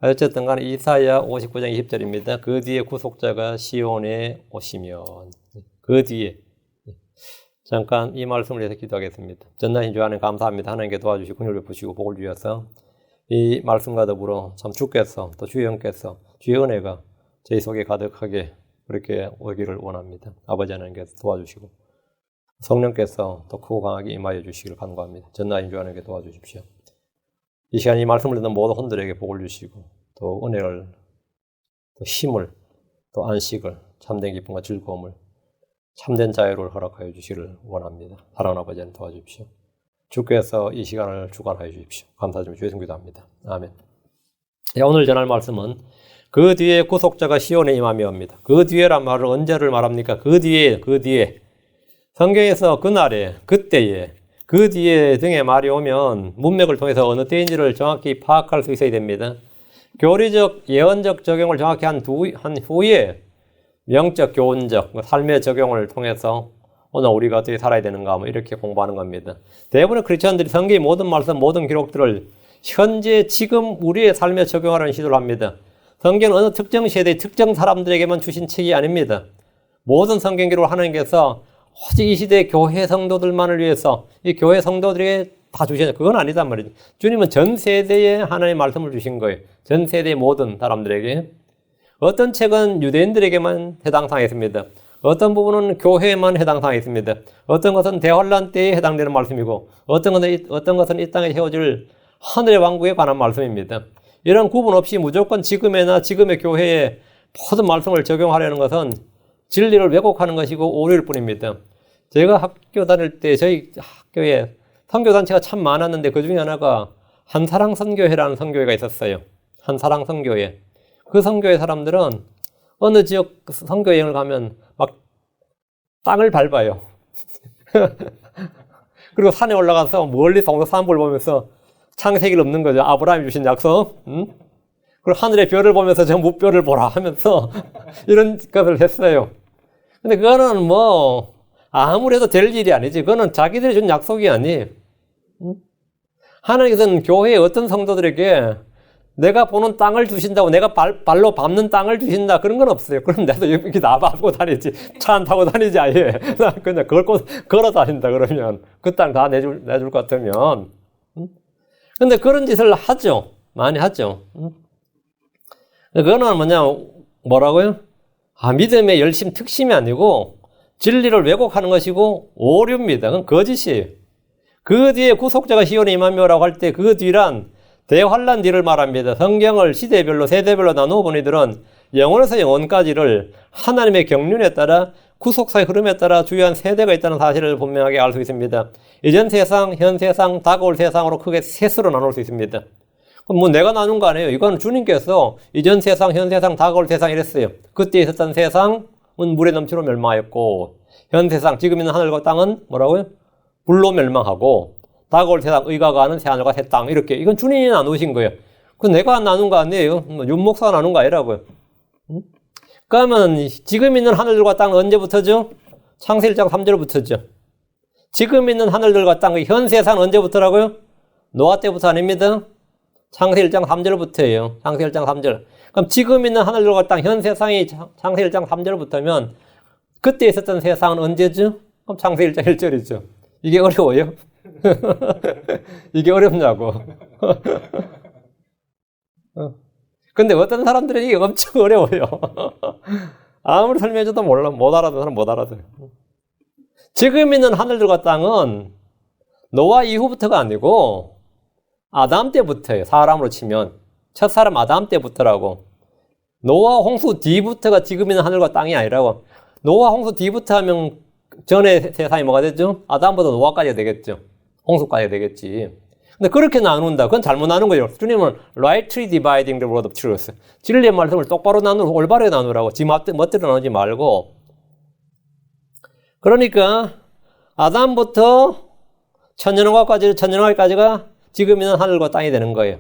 어쨌든 간에 이사야 59장 20절입니다. 그 뒤에 구속자가 시온에 오시면, 그 뒤에. 잠깐 이 말씀을 위해서 기도하겠습니다. 전능하신 주 하나님 감사합니다. 하나님께 도와주시고 긍휼을 베푸시고 복을 주셔서 이 말씀과 더불어 참 주께서 또 주의 영께서 주의 은혜가 저희 속에 가득하게 그렇게 오기를 원합니다. 아버지 하나님께서 도와주시고 성령께서 더 크고 강하게 임하여 주시기를 간구합니다. 전능하신 주 하나님께 도와주십시오. 이 시간 이 말씀을 듣는 모든 혼들에게 복을 주시고 또 은혜를, 또 힘을, 또 안식을, 참된 기쁨과 즐거움을, 참된 자유를 허락하여 주시기를 원합니다. 사랑하는 아버지 하나님 도와주십시오. 주께서 이 시간을 주관하여 주십시오. 감사드리며 주의 성기도 합니다. 아멘. 오늘 전할 말씀은 그 뒤에 구속자가 시온에 임하며입니다. 그 뒤에란 말을 언제를 말합니까? 그 뒤에. 성경에서 그날에, 그때에, 그 뒤에 등의 말이 오면 문맥을 통해서 어느 때인지를 정확히 파악할 수 있어야 됩니다. 교리적, 예언적 적용을 정확히 한 후에 영적, 교훈적, 삶의 적용을 통해서 오늘 우리가 어떻게 살아야 되는가 이렇게 공부하는 겁니다. 대부분의 크리스천들이 성경의 모든 말씀, 모든 기록들을 현재, 지금 우리의 삶에 적용하려는 시도를 합니다. 성경은 어느 특정 세대, 특정 사람들에게만 주신 책이 아닙니다. 모든 성경 기록을 하나님께서 오직 이 시대의 교회 성도들만을 위해서 이 교회 성도들에게 다 주시는, 그건 아니단 말이죠. 주님은 전 세대에 하나님의 말씀을 주신 거예요. 전 세대의 모든 사람들에게. 어떤 책은 유대인들에게만 해당사항이 있습니다. 어떤 부분은 교회에만 해당사항이 있습니다. 어떤 것은 대환란 때에 해당되는 말씀이고 어떤 것은 이 땅에 세워질 하늘의 왕국에 관한 말씀입니다. 이런 구분 없이 무조건 지금의 교회에 모든 말씀을 적용하려는 것은 진리를 왜곡하는 것이고 오류일 뿐입니다. 제가 학교 다닐 때 저희 학교에 선교단체가 참 많았는데 그 중에 하나가 한사랑 선교회라는 선교회가 있었어요. 한사랑 선교회. 그 선교회 사람들은 어느 지역 선교여행을 가면 막 땅을 밟아요. 그리고 산에 올라가서 멀리서 산불 보면서 창세기를 읊는 거죠. 아브라함이 주신 약속. 그리고 하늘의 별을 보면서 저 무별을 보라 하면서 이런 것을 했어요. 근데 그거는 뭐 아무래도 될 일이 아니지. 그거는 자기들이 준 약속이 아니에요. 하나님께서는 교회의 어떤 성도들에게 내가 보는 땅을 주신다고, 내가 발로 밟는 땅을 주신다, 그런 건 없어요. 그럼 나도 이렇게 밟고 다니지. 차 안 타고 다니지, 아예. 그냥 걸어 다닌다, 그러면. 그 땅 다 내줄 것 같으면. 근데 그런 짓을 하죠. 많이 하죠. 그거는 뭐라고요? 믿음의 열심, 특심이 아니고, 진리를 왜곡하는 것이고, 오류입니다. 그건 거짓이에요. 그 뒤에 구속자가 시온에 임하며라고 할 때 그 뒤란 대환란 뒤를 말합니다. 성경을 시대별로, 세대별로 나누어 본 이들은 영원에서 영원까지를 하나님의 경륜에 따라 구속사의 흐름에 따라 주요한 세대가 있다는 사실을 분명하게 알 수 있습니다. 이전 세상, 현 세상, 다가올 세상으로 크게 셋으로 나눌 수 있습니다. 뭐 내가 나눈 거 아니에요. 이건 주님께서 이전 세상, 현 세상, 다가올 세상 이랬어요. 그때 있었던 세상은 물에 넘치로 멸망했고, 현 세상, 지금 있는 하늘과 땅은 뭐라고요? 불로 멸망하고, 다가올 세상, 의가 가는 새하늘과 새 땅, 이렇게. 이건 주님이 나누신 거예요. 그 내가 나눈 거 아니에요. 윤목사가 나눈 거 아니라고요. 그러면 지금 있는 하늘들과 땅은 언제부터죠? 창세 1장 3절부터죠. 지금 있는 하늘들과 땅, 현 세상은 언제부터라고요? 노아 때부터 아닙니다. 창세 1장 3절부터예요. 창세 1장 3절. 그럼 지금 있는 하늘들과 땅, 현 세상이 창세 1장 3절부터면 그때 있었던 세상은 언제죠? 그럼 창세 1장 1절이죠. 이게 어려워요? 이게 어렵냐고. 근데 어떤 사람들은 이게 엄청 어려워요. 아무리 설명해줘도 못 알아듣는 사람 못 알아들어요. 지금 있는 하늘들과 땅은 노아 이후부터가 아니고 아담 때부터예요. 사람으로 치면. 첫 사람 아담 때부터라고. 노아 홍수 뒤부터가 지금 있는 하늘과 땅이 아니라고. 노아 홍수 뒤부터 하면 전에 세상이 뭐가 되죠? 아담보다 노아까지가 되겠죠. 홍수까지가 되겠지. 근데 그렇게 나눈다. 그건 잘못 나눈 거예요. 주님은 rightly dividing the word of truth. 진리의 말씀을 똑바로 나누고 올바르게 나누라고. 지 멋대로 나누지 말고. 그러니까 아담부터 천년왕국까지가 지금 있는 하늘과 땅이 되는 거예요.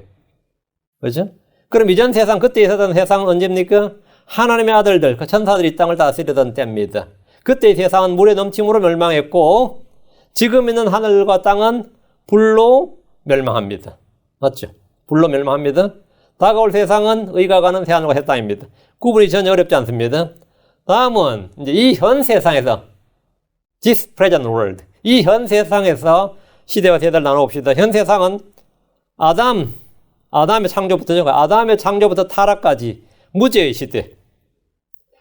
그렇죠? 그럼 이전 세상, 그때 있었던 세상은 언제입니까? 하나님의 아들들, 그 천사들이 이 땅을 다스리던 때입니다. 그때의 세상은 물에 넘침으로 멸망했고 지금 있는 하늘과 땅은 불로 멸망합니다. 맞죠? 불로 멸망합니다. 다가올 세상은 의가 가는 새하늘과 새 땅입니다. 구분이 전혀 어렵지 않습니다. 다음은 이제 이 현 세상에서 this present world, 이 현 세상에서 시대와 세대를 나눠봅시다. 현 세상은 아담의 창조부터 타락까지 무죄의 시대,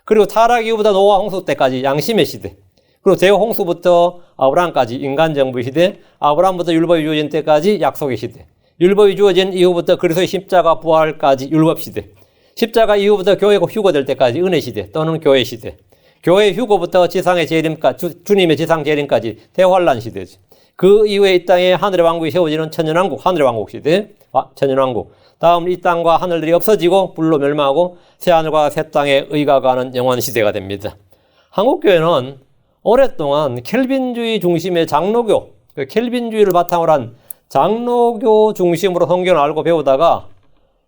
그리고 타락 이후부터 노아 홍수 때까지 양심의 시대, 그리고 대홍수부터 아브라함까지 인간 정부의 시대, 아브라함부터 율법이 주어진 때까지 약속의 시대, 율법이 주어진 이후부터 그리스도의 십자가 부활까지 율법 시대, 십자가 이후부터 교회가 휴거될 때까지 은혜 시대 또는 교회 시대, 교회 휴거부터 지상의 재림까지, 주님의 지상 재림까지 대환란 시대죠. 그 이후에 이 땅에 하늘의 왕국이 세워지는 천년왕국, 하늘의 왕국 시대, 천년왕국. 다음 이 땅과 하늘들이 없어지고 불로 멸망하고 새하늘과 새 땅에 의가 가는 영원 시대가 됩니다. 한국교회는 오랫동안 켈빈주의 중심의 장로교, 켈빈주의를 바탕으로 한 장로교 중심으로 성경을 알고 배우다가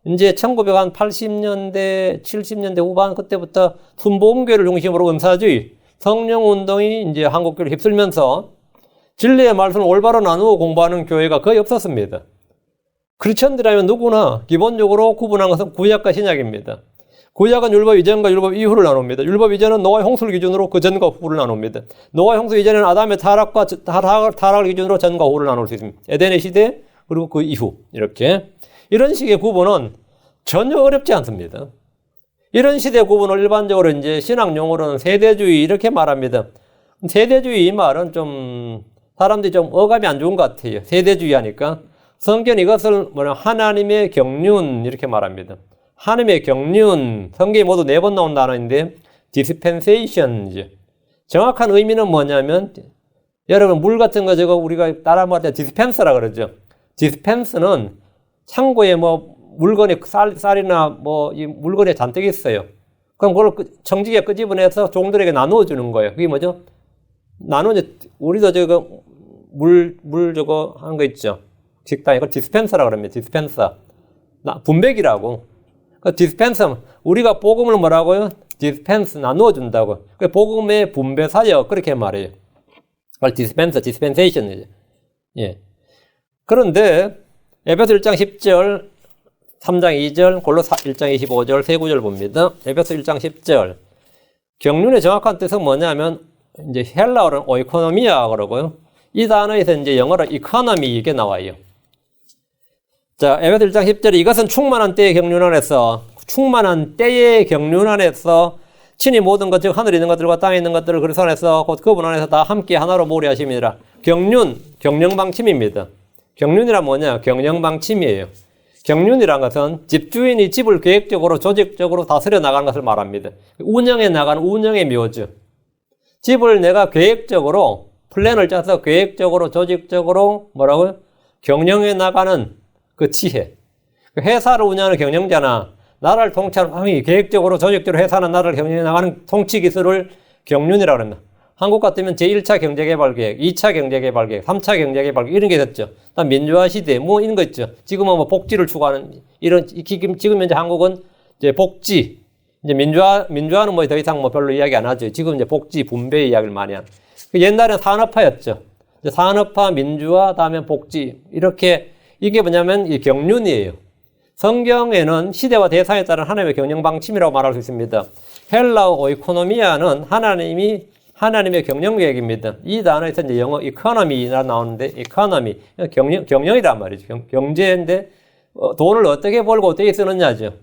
이제 1980년대, 70년대 후반 그때부터 순복음교회를 중심으로 은사주의, 성령운동이 이제 한국교회를 휩쓸면서 진리의 말씀을 올바로 나누어 공부하는 교회가 거의 없었습니다. 크리스천들이라면 누구나 기본적으로 구분한 것은 구약과 신약입니다. 구약은 율법 이전과 율법 이후를 나눕니다. 율법 이전은 노아의 홍수를 기준으로 그 전과 후를 나눕니다. 노아의 홍수 이전에는 아담의 타락을 기준으로 전과 후를 나눌 수 있습니다. 에덴의 시대 그리고 그 이후 이렇게 이런 식의 구분은 전혀 어렵지 않습니다. 이런 시대 구분을 일반적으로 이제 신학 용어로는 세대주의 이렇게 말합니다. 세대주의 이 말은 좀 사람들이 좀 어감이 안 좋은 것 같아요. 세대주의 하니까. 성경 이것을 하나님의 경륜 이렇게 말합니다. 하나님의 경륜, 성경이 모두 4번 나온 단어인데 dispensation이죠. 정확한 의미는 뭐냐면 여러분 물 같은 거 저거 우리가 따라 말할 때 dispenser라 그러죠. dispenser는 창고에 뭐 물건이 쌀이나 뭐 이 물건에 잔뜩 있어요. 그럼 그걸 청지기에 끄집어내서 종들에게 나누어 주는 거예요. 그게 뭐죠? 우리도 저거 물 저거 하는 거 있죠. 식당에 그걸 디스펜서라고 그럽니다. 디스펜서. 분배기라고. 그 디스펜서, 우리가 복음을 뭐라고요? 디스펜스, 나누어 준다고. 그 복음의 분배 사역, 그렇게 말해요. 그걸 디스펜서, 디스펜세이션이죠. 예. 그런데, 에베소 1장 10절, 3장 2절, 골로새 1장 25절, 세 구절 봅니다. 에베소 1장 10절. 경륜의 정확한 뜻은 뭐냐면, 이제 헬라어로는 오이코노미아 그러고요. 이 단어에서 이제 영어로 이코노미 이게 나와요. 자, 에베소 1장 10절에 이것은 충만한 때의 경륜 안에서, 충만한 때의 경륜 안에서 친히 모든 것, 즉 하늘에 있는 것들과 땅에 있는 것들을 그리스도 안에서 곧 그분 안에서 다 함께 하나로 모으려 하심이니라. 경륜, 경영방침입니다. 경륜이란 뭐냐? 경영방침이에요. 경륜이란 것은 집주인이 집을 계획적으로, 조직적으로 다스려 나가는 것을 말합니다. 운영해 나가는 운영의 묘죠. 집을 내가 계획적으로, 플랜을 짜서 계획적으로, 조직적으로 뭐라고요? 경영해 나가는 그 지혜. 회사를 운영하는 경영자나 나라를 통치하는 계획적으로 조직적으로 회사나 나라를 경영해 나가는 통치 기술을 경륜이라고 합니다. 한국 같으면 제1차 경제개발계획, 2차 경제개발계획, 3차 경제개발계획 이런 게 있었죠. 다음 민주화 시대 뭐 이런 거 있죠. 지금은 뭐 복지를 추구하는 이런 지금 현재 한국은 이제 복지 이제 민주화는 뭐 더 이상 뭐 별로 이야기 안 하죠. 지금 이제 복지 분배 이야기를 많이 하는. 옛날에는 산업화였죠. 이제 산업화, 민주화, 다음에 복지 이렇게 이게 뭐냐면 이 경륜이에요. 성경에는 시대와 대상에 따른 하나님의 경영 방침이라고 말할 수 있습니다. 헬라어 오이코노미아는 하나님의 경영 계획입니다. 이 단어에서 이제 영어 economy라 나오는데 economy 경영이란 말이죠. 경제인데 돈을 어떻게 벌고 어떻게 쓰느냐죠.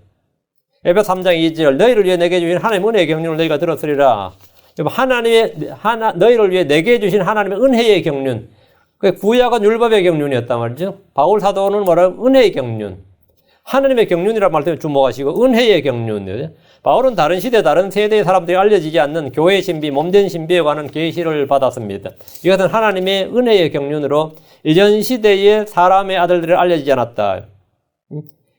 에베소 3장 2절 너희를 위해 내게 주신 하나님의 은혜의 경륜을 너희가 들었으리라. 너희를 위해 내게 주신 하나님의 은혜의 경륜. 구약은 율법의 경륜이었단 말이죠. 바울 사도는 뭐라고? 은혜의 경륜. 하나님의 경륜이라는 말씀에 주목하시고 은혜의 경륜이에요. 바울은 다른 시대, 다른 세대의 사람들이 알려지지 않는 교회의 신비, 몸된 신비에 관한 계시를 받았습니다. 이것은 하나님의 은혜의 경륜으로 이전 시대의 사람의 아들들이 알려지지 않았다.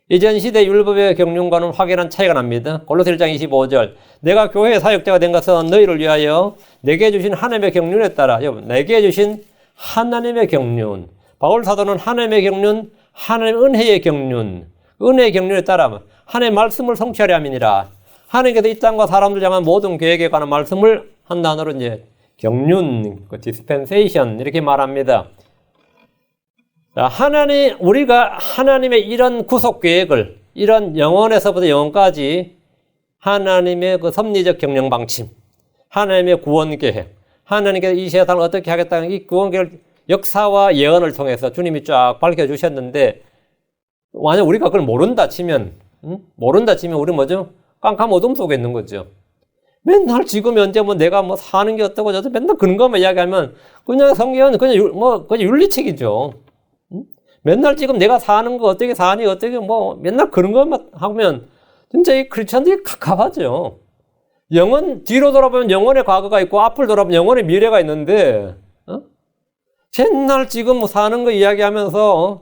이전 시대 율법의 경륜과는 확연한 차이가 납니다. 골로새 1장 25절 내가 교회의 사역자가 된 것은 너희를 위하여 내게 주신 하나님의 경륜에 따라 내게 주신 하나님의 경륜. 바울 사도는 하나님의 경륜, 하나님의 은혜의 경륜, 은혜의 경륜에 따라 하나님의 말씀을 성취하려 함이니라. 하나님께서 이 땅과 사람들 향한 모든 계획에 관한 말씀을 한 단어로 이제 경륜, dispensation 이렇게 말합니다. 우리가 하나님의 이런 구속 계획을 이런 영원에서부터 영원까지 하나님의 그 섭리적 경영 방침, 하나님의 구원 계획, 하나님께서 이 세상을 어떻게 하겠다는 이 구원 계획 역사와 예언을 통해서 주님이 쫙 밝혀주셨는데, 만약 우리가 그걸 모른다 치면 우리 뭐죠? 깜깜 어둠 속에 있는 거죠. 맨날 지금 현재 뭐 내가 뭐 사는 게 어떠고 저쩌고 맨날 그런 것만 이야기하면 그냥 성경은 그냥 윤리책이죠. 맨날 지금 내가 사는 거 어떻게 사니 어떻게 뭐 맨날 그런 것만 하면 진짜 이 크리스천들이 갑갑하죠. 영원 뒤로 돌아보면 영원의 과거가 있고 앞을 돌아보면 영원의 미래가 있는데 맨날 지금 뭐 사는 거 이야기하면서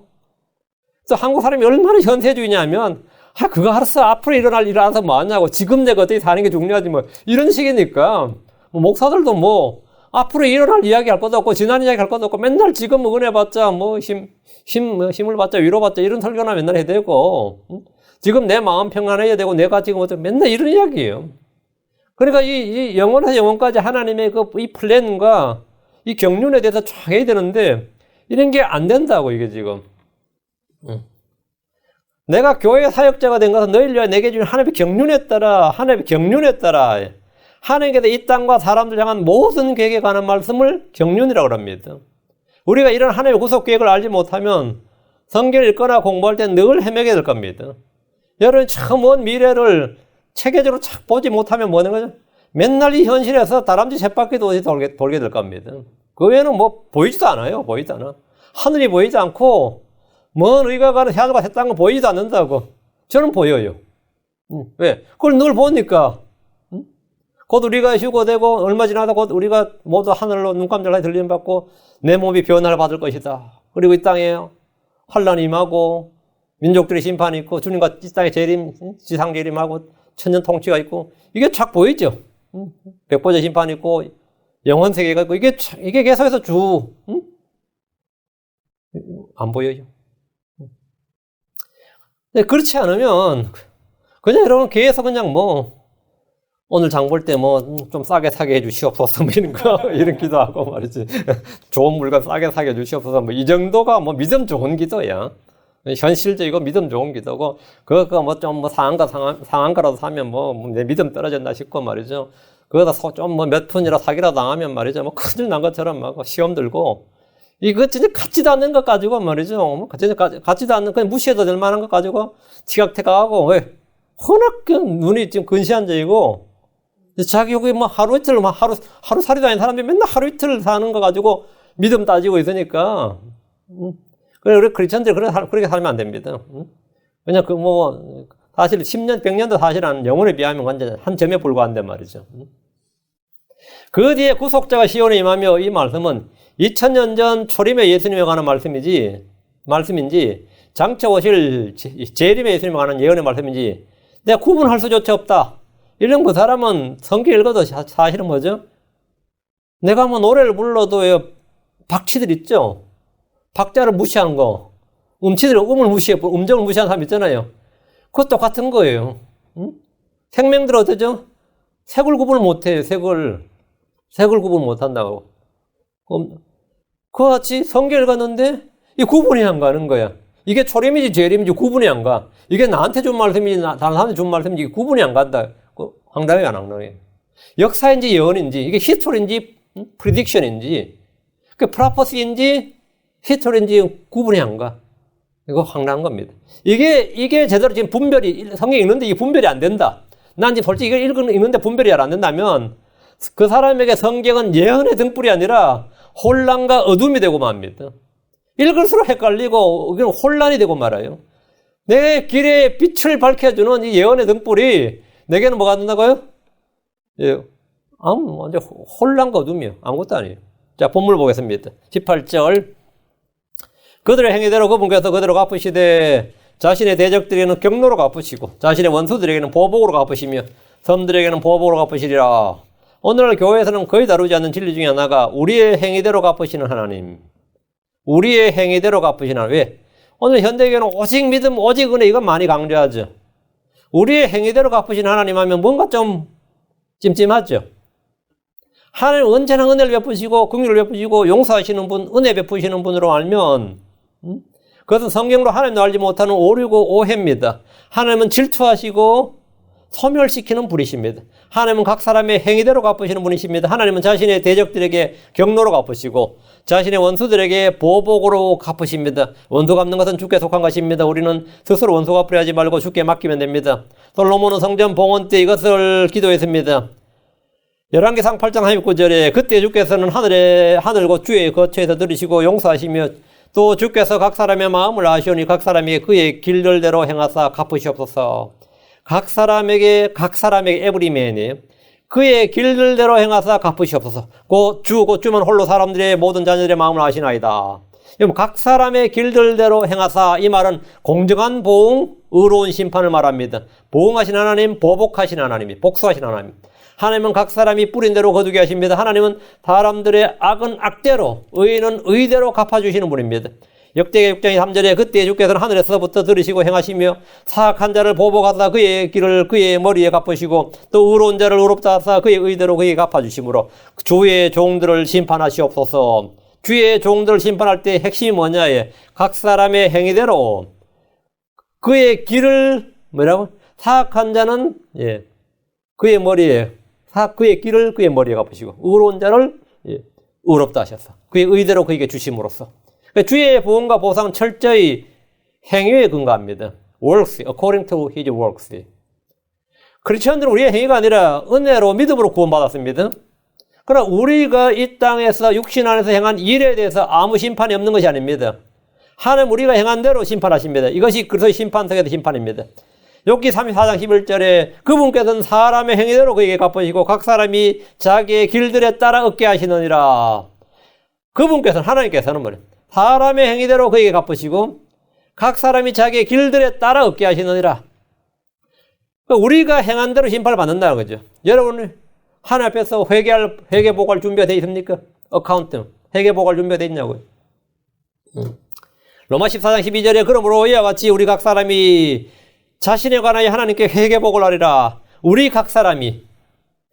그래서 한국 사람이 얼마나 현세주의냐면 그거 알았어. 앞으로 일어날 일 알아서 뭐 하냐고. 지금 내가 어떻게 사는 게 중요하지 뭐. 이런 식이니까. 목사들도 뭐, 앞으로 일어날 이야기 할 것도 없고, 지난 이야기 할 것도 없고, 맨날 지금 뭐 은혜 받자, 뭐 힘을 받자, 위로 받자, 이런 설교나 맨날 해야 되고, 지금 내 마음 평안해야 되고, 내가 지금 어쩌고 맨날 이런 이야기예요. 그러니까 이 영원에서 영원까지 하나님의 이 플랜과 이 경륜에 대해서 쫙 해야 되는데, 이런 게 안 된다고, 이게 지금. 내가 교회 사역자가 된 것은 너희를 위하여 내게 주신 하나님의 경륜에 따라 하나님께서 이 땅과 사람들 향한 모든 계획에 관한 말씀을 경륜이라고 합니다. 우리가 이런 하나님의 구속 계획을 알지 못하면 성경을 읽거나 공부할 때 늘 헤매게 될 겁니다. 여러분 저 먼 미래를 체계적으로 착 보지 못하면 뭐는 거죠? 맨날 이 현실에서 다람쥐 쳇바퀴도 돌게 될 겁니다. 그 외에는 뭐 보이지도 않아요. 보이지도 않아. 하늘이 보이지 않고 먼 의가 가는 해안과 새 땅은 보이지도 않는다고. 저는 보여요. 왜? 그걸 늘 보니까. 곧 우리가 휴거되고 얼마 지나다 곧 우리가 모두 하늘로 눈감절하게 들림 받고 내 몸이 변화를 받을 것이다. 그리고 이 땅에 환란이 임하고 민족들의 심판이 있고 주님과 이 땅의 재림, 지상 재림하고 천년 통치가 있고 이게 착 보이죠. 백보자 심판이 있고 영원 세계가 있고 이게 계속해서 안 보여요. 네, 그렇지 않으면 그냥 여러분 계속 그냥 뭐 오늘 장 볼 때 뭐 좀 싸게 사게 해주시옵소서 뭐 이런 기도하고 말이지. 좋은 물건 싸게 사게 해주시옵소서 뭐 이 정도가 뭐 믿음 좋은 기도야. 현실적이고 믿음 좋은 기도고 그거 뭐 좀 뭐 상한가라도 사면 뭐 내 믿음 떨어졌나 싶고 말이죠. 그거다 좀 뭐 몇 푼이라 사기라도 당하면 말이죠. 뭐 큰일 난 것처럼 막 시험 들고 이거 진짜 같지도 않는 것 가지고 말이죠. 진짜 같지도 않는, 그냥 무시해도 될 만한 것 가지고 티각태각하고, 왜? 워낙 눈이 지금 근시안적이고, 자기 여기 뭐 하루 이틀, 하루살이도 아닌 사람들이 맨날 하루 이틀 사는 거 가지고 믿음 따지고 있으니까, 그래, 우리 크리스천들이 그렇게 살면 안 됩니다. 그냥 사실 10년, 100년도 사실은 영혼에 비하면 완전 한 점에 불과한데 말이죠. 그 뒤에 구속자가 시온에 임하며 이 말씀은 2000년 전 초림의 예수님에 관한 말씀인지 장차 오실 재림의 예수님에 관한 예언의 말씀인지 내가 구분할 수조차 없다. 이런 그 사람은 성경 읽어도 사실은 뭐죠? 내가 뭐 노래를 불러도 박치들 있죠? 박자를 무시한 거. 음을 무시해, 음정을 무시한 사람 있잖아요. 그것도 같은 거예요. 생명들 어떠죠? 색을 구분을 못해요, 색을 구분 못한다고. 그와 같이 성경 읽었는데 이 구분이 안 가는 거야. 이게 초림인지 재림인지 구분이 안 가. 이게 나한테 준 말씀인지 다른 사람한테 준 말씀인지 구분이 안 간다. 황당해 안 황당해. 역사인지 예언인지 이게 히스토리인지 프리딕션인지 그 프로퍼시인지 히스토리인지 구분이 안 가. 이거 황당한 겁니다. 이게 제대로 지금 분별이 성경 읽는데 이게 분별이 안 된다. 난 지금 솔직히 이걸 읽는데 분별이 잘 안 된다면 그 사람에게 성경은 예언의 등불이 아니라 혼란과 어둠이 되고 맙니다. 읽을수록 헷갈리고 혼란이 되고 말아요. 내 길에 빛을 밝혀주는 이 예언의 등불이 내게는 뭐가 된다고요? 완전 혼란과 어둠이에요. 아무것도 아니에요. 자, 본문 보겠습니다. 18절. 그들의 행위대로 그분께서 그대로 갚으시되 자신의 대적들에게는 경로로 갚으시고 자신의 원수들에게는 보복으로 갚으시며 섬들에게는 보복으로 갚으시리라. 오늘날 교회에서는 거의 다루지 않는 진리 중에 하나가 우리의 행위대로 갚으시는 하나님. 우리의 행위대로 갚으시는 하나님. 왜? 오늘 현대교회는 오직 믿음, 오직 은혜 이건 많이 강조하죠. 우리의 행위대로 갚으시는 하나님 하면 뭔가 좀 찜찜하죠. 하나님 언제나 은혜를 베푸시고 긍휼을 베푸시고 용서하시는 분, 은혜 베푸시는 분으로 알면 그것은 성경으로 하나님도 알지 못하는 오류고 오해입니다. 하나님은 질투하시고 소멸시키는 분이십니다. 하나님은 각 사람의 행위대로 갚으시는 분이십니다. 하나님은 자신의 대적들에게 경로로 갚으시고 자신의 원수들에게 보복으로 갚으십니다. 원수 갚는 것은 주께 속한 것입니다. 우리는 스스로 원수 갚으려 하지 말고 주께 맡기면 됩니다. 솔로몬은 성전 봉헌 때 이것을 기도했습니다. 열왕기상 8장 39절에 그때 주께서는 하늘과 주의 거처에서 들으시고 용서하시며 또 주께서 각 사람의 마음을 아시오니 각 사람이 그의 길들대로 행하사 갚으시옵소서. 각 사람에게 에브리맨이 그의 길들대로 행하사 갚으시옵소서. 곧 주면 홀로 사람들의 모든 자녀들의 마음을 아시나이다. 각 사람의 길들대로 행하사, 이 말은 공정한 보응, 의로운 심판을 말합니다. 보응하신 하나님, 보복하신 하나님, 복수하신 하나님. 하나님은 각 사람이 뿌린 대로 거두게 하십니다. 하나님은 사람들의 악은 악대로, 의인은 의대로 갚아주시는 분입니다. 역대기 6장 3절에 그때 주께서는 하늘에서부터 들으시고 행하시며 사악한 자를 보복하사 그의 길을 그의 머리에 갚으시고 또 의로운 자를 의롭다 하사 그의 의대로 그에게 갚아주심으로 주의 종들을 심판하시옵소서. 주의 종들을 심판할 때 핵심이 뭐냐에 각 사람의 행위대로 그의 길을 사악한 자는 그의 머리에 그의 길을 그의 머리에 갚으시고 의로운 자를 의롭다 하셨어. 그의 의대로 그에게 주심으로써 주의 보응과 보상은 철저히 행위에 근거합니다. works, according to his works. 크리스천들은 우리의 행위가 아니라 은혜로 믿음으로 구원받았습니다. 그러나 우리가 이 땅에서 육신 안에서 행한 일에 대해서 아무 심판이 없는 것이 아닙니다. 하나님 우리가 행한 대로 심판하십니다. 이것이 그리스도의 심판석의 심판입니다. 욥기 34장 11절에 그분께서는 사람의 행위대로 그에게 갚으시고 각 사람이 자기의 길들에 따라 얻게 하시느니라. 그분께서는 하나님께서는 뭐래요? 사람의 행위대로 그에게 갚으시고 각 사람이 자기의 길들에 따라 얻게 하시느니라. 우리가 행한 대로 심판을 받는다는 거죠. 여러분 하나님 앞에서 회개복할 준비가 되어 있습니까? 어카운트 회개복할 준비가 되어 있냐고요. 로마 14장 12절에 그러므로 이와 같이 우리 각 사람이 자신에 관하여 하나님께 회개복을 하리라. 우리 각 사람이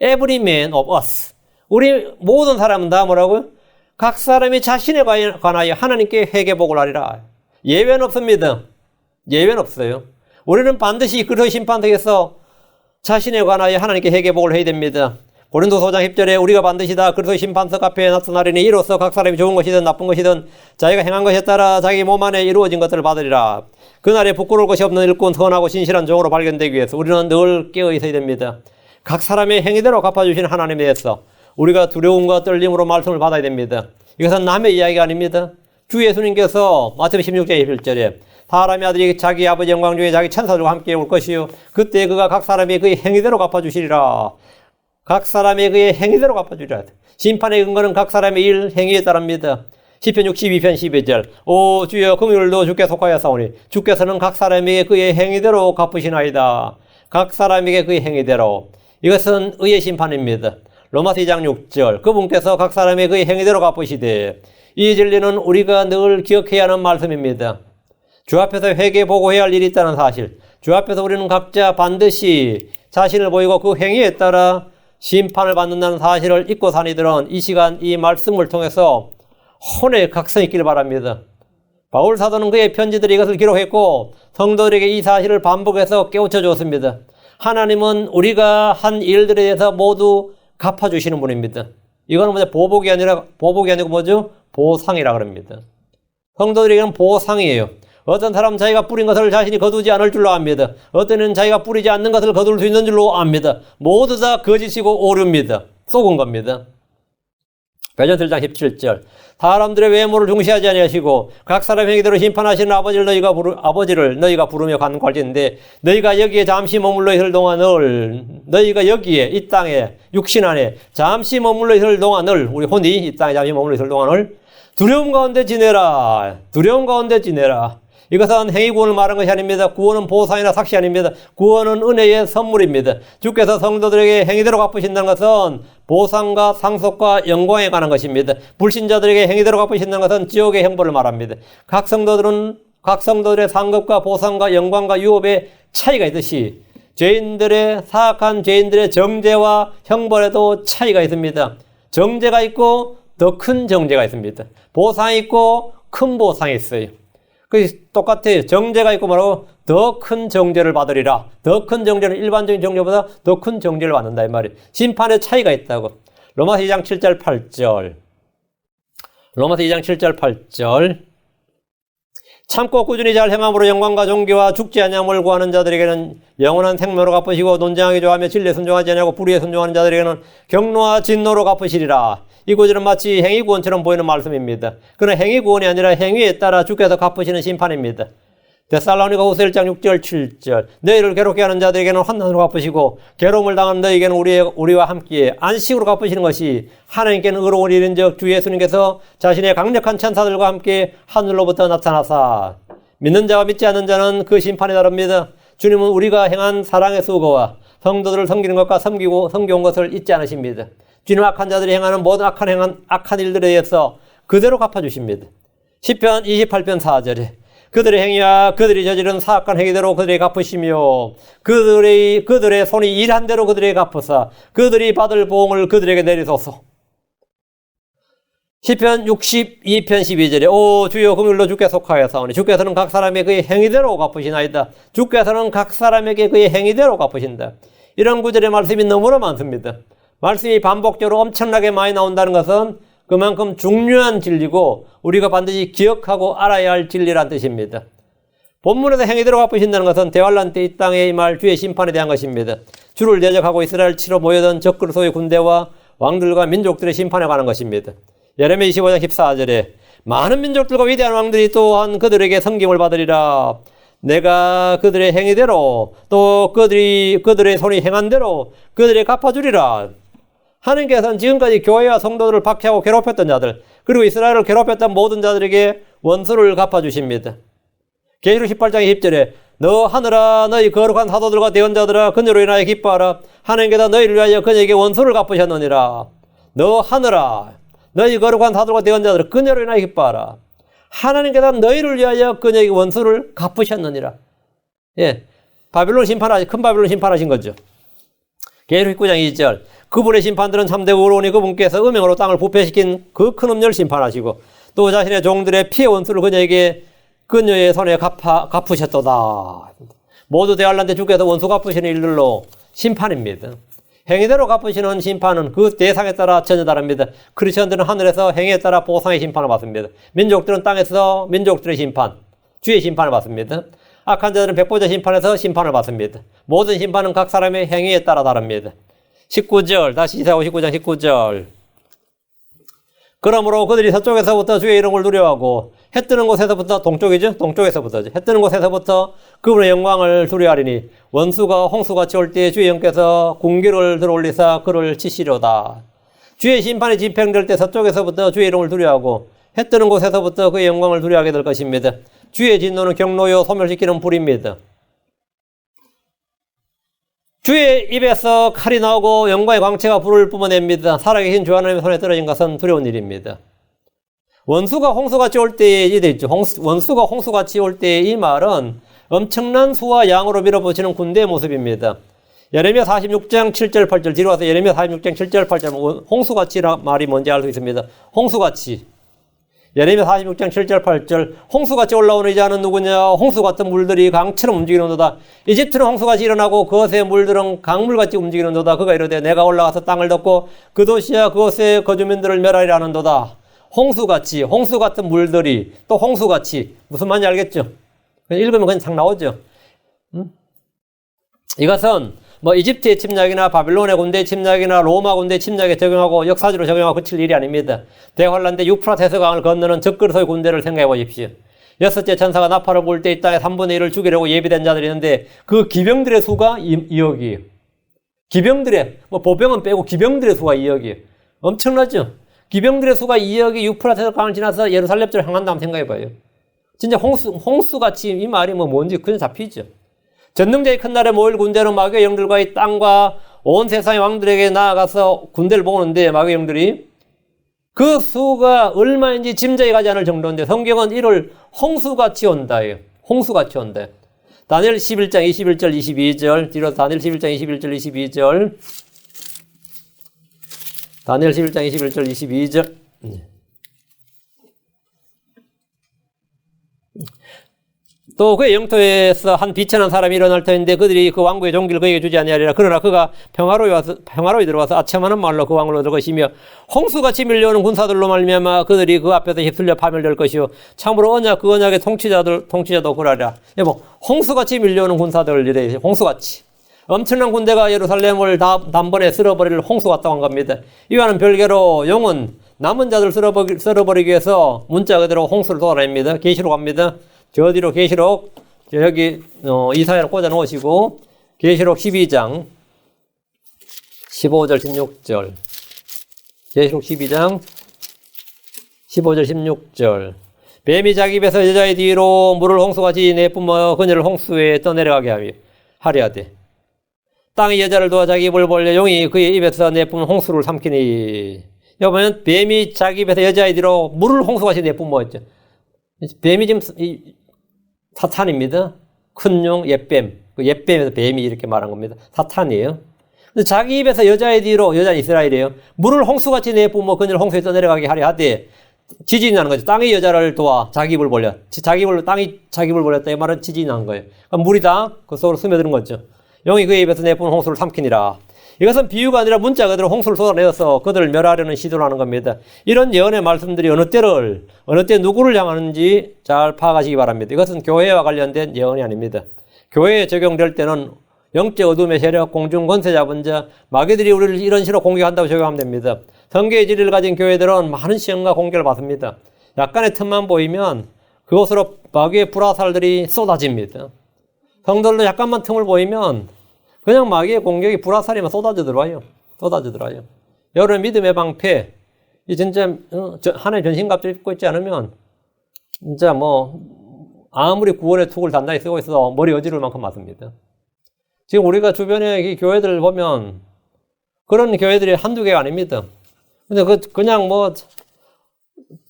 every man of us 우리 모든 사람은 다 뭐라고요? 각 사람이 자신에 관하여 하나님께 회개복을 하리라. 예외는 없습니다. 예외는 없어요. 우리는 반드시 그리스도의 심판석에서 자신에 관하여 하나님께 회개복을 해야 됩니다. 고린도서 5장 10절에 우리가 반드시 다 그리스도의 심판석 앞에 나타나리니 이로써 각 사람이 좋은 것이든 나쁜 것이든 자기가 행한 것에 따라 자기 몸 안에 이루어진 것들을 받으리라. 그날에 부끄러울 것이 없는 일꾼 선하고 신실한 종으로 발견되기 위해서 우리는 늘 깨어 있어야 됩니다. 각 사람의 행위대로 갚아주시는 하나님에 대해서 우리가 두려움과 떨림으로 말씀을 받아야 됩니다. 이것은 남의 이야기가 아닙니다. 주 예수님께서 마태복음 16장 21절에 사람의 아들이 자기 아버지 영광 중에 자기 천사들과 함께 올 것이요 그때 그가 각 사람이 그의 행위대로 갚아주시리라. 각 사람이 그의 행위대로 갚아주리라. 심판의 근거는 각 사람의 일, 행위에 따릅니다. 시편 62편 12절 오 주여 긍휼도 주께 속하여 싸우니 주께서는 각 사람에게 그의 행위대로 갚으시나이다. 각 사람에게 그의 행위대로. 이것은 의의 심판입니다. 로마서 2장 6절 그분께서 각 사람의 그의 행위대로 갚으시되 이 진리는 우리가 늘 기억해야 하는 말씀입니다. 주 앞에서 회개보고해야 할 일이 있다는 사실, 주 앞에서 우리는 각자 반드시 자신을 보이고 그 행위에 따라 심판을 받는다는 사실을 잊고 산 이들은 이 시간 이 말씀을 통해서 혼의 각성이 있기를 바랍니다. 바울 사도는 그의 편지들에 이것을 기록했고 성도들에게 이 사실을 반복해서 깨우쳐 주었습니다. 하나님은 우리가 한 일들에 대해서 모두 갚아주시는 분입니다. 이거는 보복이 아니고 뭐죠? 보상이라 그럽니다. 성도들에게는 보상이에요. 어떤 사람은 자기가 뿌린 것을 자신이 거두지 않을 줄로 압니다. 어떤 이는 자기가 뿌리지 않는 것을 거둘 수 있는 줄로 압니다. 모두 다 거짓이고 오류입니다. 속은 겁니다. 베드로 1장 17절 사람들의 외모를 중시하지 아니하시고 각 사람의 행위대로 심판하시는 아버지를 너희가 부르며 간구할진데 너희가 여기에 잠시 머물러 있을 동안을 너희가 여기에 이 땅에 육신 안에 잠시 머물러 있을 동안을 우리 혼이 이 땅에 잠시 머물러 있을 동안을 두려움 가운데 지내라. 두려움 가운데 지내라. 이것은 행위 구원을 말한 것이 아닙니다. 구원은 보상이나 삭시 아닙니다. 구원은 은혜의 선물입니다. 주께서 성도들에게 행위대로 갚으신다는 것은 보상과 상속과 영광에 관한 것입니다. 불신자들에게 행위대로 갚으신다는 것은 지옥의 형벌을 말합니다. 각 성도들의 상급과 보상과 영광과 유업의 차이가 있듯이 사악한 죄인들의 정죄와 형벌에도 차이가 있습니다. 정죄가 있고 더 큰 정죄가 있습니다. 보상이 있고 큰 보상이 있어요. 그 똑같아요. 정죄가 있고 뭐라고? 더 큰 정죄를 받으리라. 더 큰 정죄는 일반적인 정죄보다 더 큰 정죄를 받는다 이 말이에요. 심판의 차이가 있다고. 로마서 2장 7절 8절. 로마서 2장 7절 8절. 참고 꾸준히 잘 행함으로 영광과 존귀와 죽지 아니함을 구하는 자들에게는 영원한 생명으로 갚으시고 논쟁하기 좋아하며 진리에 순종하지 아니하고 불의에 순종하는 자들에게는 경노와 진노로 갚으시리라. 이 구절은 마치 행위구원처럼 보이는 말씀입니다. 그러나 행위구원이 아니라 행위에 따라 주께서 갚으시는 심판입니다. 데살로니가 후서 1장 6절 7절. 너희를 괴롭게 하는 자들에게는 환난으로 갚으시고 괴로움을 당하는 너희에게는 우리와 함께 안식으로 갚으시는 것이 하나님께는 의로운 일인즉 주 예수님께서 자신의 강력한 천사들과 함께 하늘로부터 나타나사. 믿는 자와 믿지 않는 자는 그 심판에 다릅니다. 주님은 우리가 행한 사랑의 수고와 성도들을 섬기는 것과 섬겨온 것을 잊지 않으십니다. 주님 악한 자들이 행하는 모든 악한 일들에 대해서 그대로 갚아주십니다. 시편 28편 4절에 그들의 행위와 그들이 저지른 사악한 행위대로 그들에게 갚으시며 그들의 손이 일한 대로 그들에게 갚으사 그들이 받을 보응을 그들에게 내리소서. 시편 62편 12절에 오 주여 금율로 주께 속하여사오니 주께서는 각 사람의 그의 행위대로 갚으시나이다. 주께서는 각 사람에게 그의 행위대로 갚으신다. 이런 구절의 말씀이 너무나 많습니다. 말씀이 반복적으로 엄청나게 많이 나온다는 것은 그만큼 중요한 진리고 우리가 반드시 기억하고 알아야 할 진리란 뜻입니다. 본문에서 행위대로 갚으신다는 것은 대환란 때 이 땅에 임할 주의 심판에 대한 것입니다. 주를 대적하고 이스라엘 치러 모여든 적그리스도의 군대와 왕들과 민족들의 심판에 관한 것입니다. 예레미야 25장 14절에 많은 민족들과 위대한 왕들이 또한 그들에게 섬김을 받으리라. 내가 그들의 행위대로 또 그들의 손이 행한 대로 그들에게 갚아주리라. 하나님께서는 지금까지 교회와 성도들을 박해하고 괴롭혔던 자들 그리고 이스라엘을 괴롭혔던 모든 자들에게 원수를 갚아주십니다. 계시록 18장 20절에 너 하늘아 너희 거룩한 사도들과 대언자들아 그녀로 인하여 기뻐하라. 하나님께서 너희를 위하여 그녀에게 원수를 갚으셨느니라. 너 하늘아 너희 거룩한 사도들과 대언자들아 그녀로 인하여 기뻐하라. 하나님께서 너희를 위하여 그녀에게 원수를 갚으셨느니라. 예, 바빌론 큰 바빌론 심판하신 거죠. 계시록 19장 2절 그분의 심판들은 참되고 의로우니 그분께서 음행으로 땅을 부패시킨 그 큰 음녀를 심판하시고 또 자신의 종들의 피해 원수를 그녀의 손에 갚으셨도다. 모두 대환란 때 주께서 원수 갚으시는 일들로 심판입니다. 행위대로 갚으시는 심판은 그 대상에 따라 전혀 다릅니다. 크리스천들은 하늘에서 행위에 따라 보상의 심판을 받습니다. 민족들은 땅에서 민족들의 심판, 주의 심판을 받습니다. 악한 자들은 백보자 심판에서 심판을 받습니다. 모든 심판은 각 사람의 행위에 따라 다릅니다. 19절 다시 이사야서 19장 19절 그러므로 그들이 서쪽에서부터 주의 이름을 두려워하고 해 뜨는 곳에서부터 동쪽에서부터죠. 해 뜨는 곳에서부터 그분의 영광을 두려워하리니 원수가 홍수같이 올 때에 주의 영께서 궁기를 들어올리사 그를 치시려다. 주의 심판이 집행될 때 서쪽에서부터 주의 이름을 두려워하고 해 뜨는 곳에서부터 그의 영광을 두려워하게 될 것입니다. 주의 진노는 경노요 소멸시키는 불입니다. 주의 입에서 칼이 나오고 영광의 광채가 불을 뿜어냅니다. 살아계신 주 하나님의 손에 떨어진 것은 두려운 일입니다. 원수가 홍수같이 올 때에 이돼 있죠. 원수가 홍수같이 올 때의 이 말은 엄청난 수와 양으로 밀어붙이는 군대의 모습입니다. 예레미야 46장 7절 8절 뒤로 와서 예레미야 46장 7절 8절 홍수같이란 말이 뭔지 알 수 있습니다. 홍수같이 예레미야 46장 7절 8절 홍수같이 올라오는 이 자는 누구냐. 홍수같은 물들이 강처럼 움직이는도다. 이집트는 홍수같이 일어나고 그것의 물들은 강물같이 움직이는도다. 그가 이르되 내가 올라가서 땅을 덮고 그 도시와 그것의 거주민들을 멸하리라 하는도다. 홍수같이 홍수 같은 물들이 또 홍수같이 무슨 말인지 알겠죠? 읽으면 그냥 딱 나오죠. 이것은 뭐 이집트의 침략이나 바빌론의 군대 침략이나 로마 군대 침략에 적용하고 역사적으로 적용하고 그칠 일이 아닙니다. 대환란 때 유프라테스 강을 건너는 적그리스도의 군대를 생각해 보십시오. 여섯째 천사가 나팔을 불 때 이 땅의 3분의 1을 죽이려고 예비된 자들이 있는데 그 기병들의 수가 2억이에요. 기병들의 보병은 빼고 기병들의 수가 2억이에요. 엄청나죠? 기병들의 수가 2억이 유프라테스 강을 지나서 예루살렘 쪽을 향한다 한번 생각해 봐요. 진짜 홍수같이 이 말이 뭔지 그냥 잡히죠. 전능자의 큰 날에 모일 군대는 마귀의 영들과 이 땅과 온 세상의 왕들에게 나아가서 군대를 모으는데 마귀의 영들이 그 수가 얼마인지 짐작이 가지 않을 정도인데 성경은 이를 홍수같이 온다예요. 홍수같이 온다. 다니엘 11장 21절 22절 뒤로 다니엘 11장 21절 22절 다니엘 11장 21절 22절 또 그의 영토에서 한 비천한 사람이 일어날 터인데 그들이 그 왕국의 종기를 그에게 주지 아니하리라. 그러나 그가 평화로이 들어와서 아첨하는 말로 그 왕을 얻을 것이며 홍수같이 밀려오는 군사들로 말미암아 그들이 그 앞에서 휩쓸려 파멸될 것이요 참으로 그 언약의 통치자도 그러하리라. 여보, 홍수같이 밀려오는 군사들 이래. 홍수같이 엄청난 군대가 예루살렘을 단번에 쓸어버릴 홍수 같다고 한 겁니다. 이와는 별개로 용은 남은 자들 쓸어버리기 위해서 문자 그대로 홍수를 도달합니다. 계시록 갑니다. 저 뒤로 계시록 여기 이사야를 꽂아 놓으시고 계시록 12장 15절 16절 계시록 12장 15절 16절 뱀이 자기 입에서 여자의 뒤로 물을 홍수같이 내뿜어 그녀를 홍수에 떠내려가게 하려 하되 땅이 여자를 도와 자기 입을 벌려 용이 그의 입에서 내뿜은 홍수를 삼키니. 여보면 뱀이 자기 입에서 여자의 뒤로 물을 홍수같이 내뿜었죠. 뱀이 지금 사탄입니다. 큰 용, 옛뱀. 그 옛뱀에서 뱀이 이렇게 말한 겁니다. 사탄이에요. 근데 자기 입에서 여자의 뒤로, 여자는 이스라엘이에요. 물을 홍수같이 내뿜어 그녀를 홍수에 떠내려가게 하려 하되 지진이 나는 거죠. 땅이 여자를 도와 자기 입을 벌려. 땅이 자기 입을 벌렸다. 이 말은 지진이 나는 거예요. 그러니까 물이 다 그 속으로 스며드는 거죠. 용이 그의 입에서 내뿜은 홍수를 삼키니라. 이것은 비유가 아니라 문자 그대로 홍수를 쏟아내어서 그들을 멸하려는 시도를 하는 겁니다. 이런 예언의 말씀들이 어느 때 누구를 향하는지 잘 파악하시기 바랍니다. 이것은 교회와 관련된 예언이 아닙니다. 교회에 적용될 때는 영적 어둠의 세력, 공중 권세 잡은 자, 마귀들이 우리를 이런 식으로 공격한다고 적용하면 됩니다. 성계의 진리를 가진 교회들은 많은 시험과 공격을 받습니다. 약간의 틈만 보이면 그곳으로 마귀의 불화살들이 쏟아집니다. 성도들도 약간만 틈을 보이면 그냥 마귀의 공격이 불화살이만 쏟아져 들어와요. 여러분 믿음의 방패, 이 진짜 하나의 전신갑주를 입고 있지 않으면 진짜 아무리 구원의 툭을 단단히 쓰고 있어도 머리 어지러울 만큼 맞습니다. 지금 우리가 주변에 이 교회들을 보면 그런 교회들이 한두 개가 아닙니다. 근데 그냥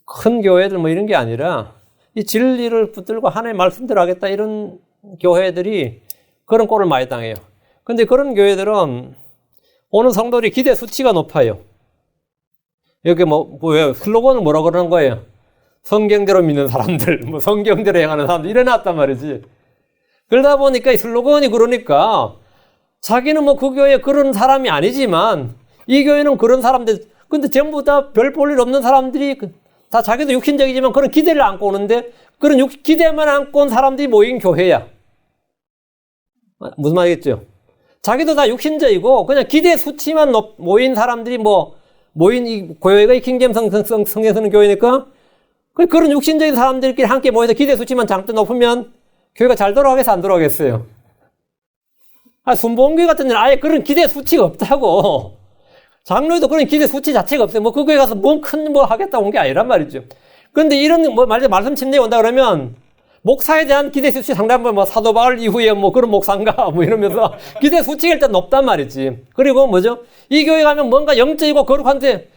큰 교회들 이런 게 아니라 이 진리를 붙들고 하나의 말씀대로 하겠다 이런 교회들이 그런 꼴을 많이 당해요. 근데 그런 교회들은 오는 성도들이 기대 수치가 높아요. 여기 슬로건을 뭐라 그러는 거예요? 성경대로 믿는 사람들, 성경대로 행하는 사람들 이래놨단 말이지. 그러다 보니까 이 슬로건이 그러니까 자기는 그 교회에 그런 사람이 아니지만 이 교회는 그런 사람들, 근데 전부 다 별 볼 일 없는 사람들이 다 자기도 육신적이지만 그런 기대를 안고 오는데 그런 기대만 안고 온 사람들이 모인 교회야. 무슨 말이겠죠? 자기도 다 육신적이고 그냥 기대 수치만 모인 사람들이 모인 이 교회가 이 킹제임스 성경 쓰는 교회니까 그런 육신적인 사람들끼리 함께 모여서 기대 수치만 잔뜩 높으면 교회가 잘 돌아가겠어 안 돌아가겠어요? 순복음교회 같은 데는 아예 그런 기대 수치가 없다고. 장로에도 그런 기대 수치 자체가 없어요. 그 교회 가서 큰 하겠다고 온 게 아니란 말이죠. 그런데 이런 말씀 침례에 온다 그러면 목사에 대한 기대 수치 상당히 사도 바울 이후에 그런 목사인가 이러면서 기대 수치가 일단 높단 말이지. 그리고 이 교회 가면 뭔가 영적이고 거룩한데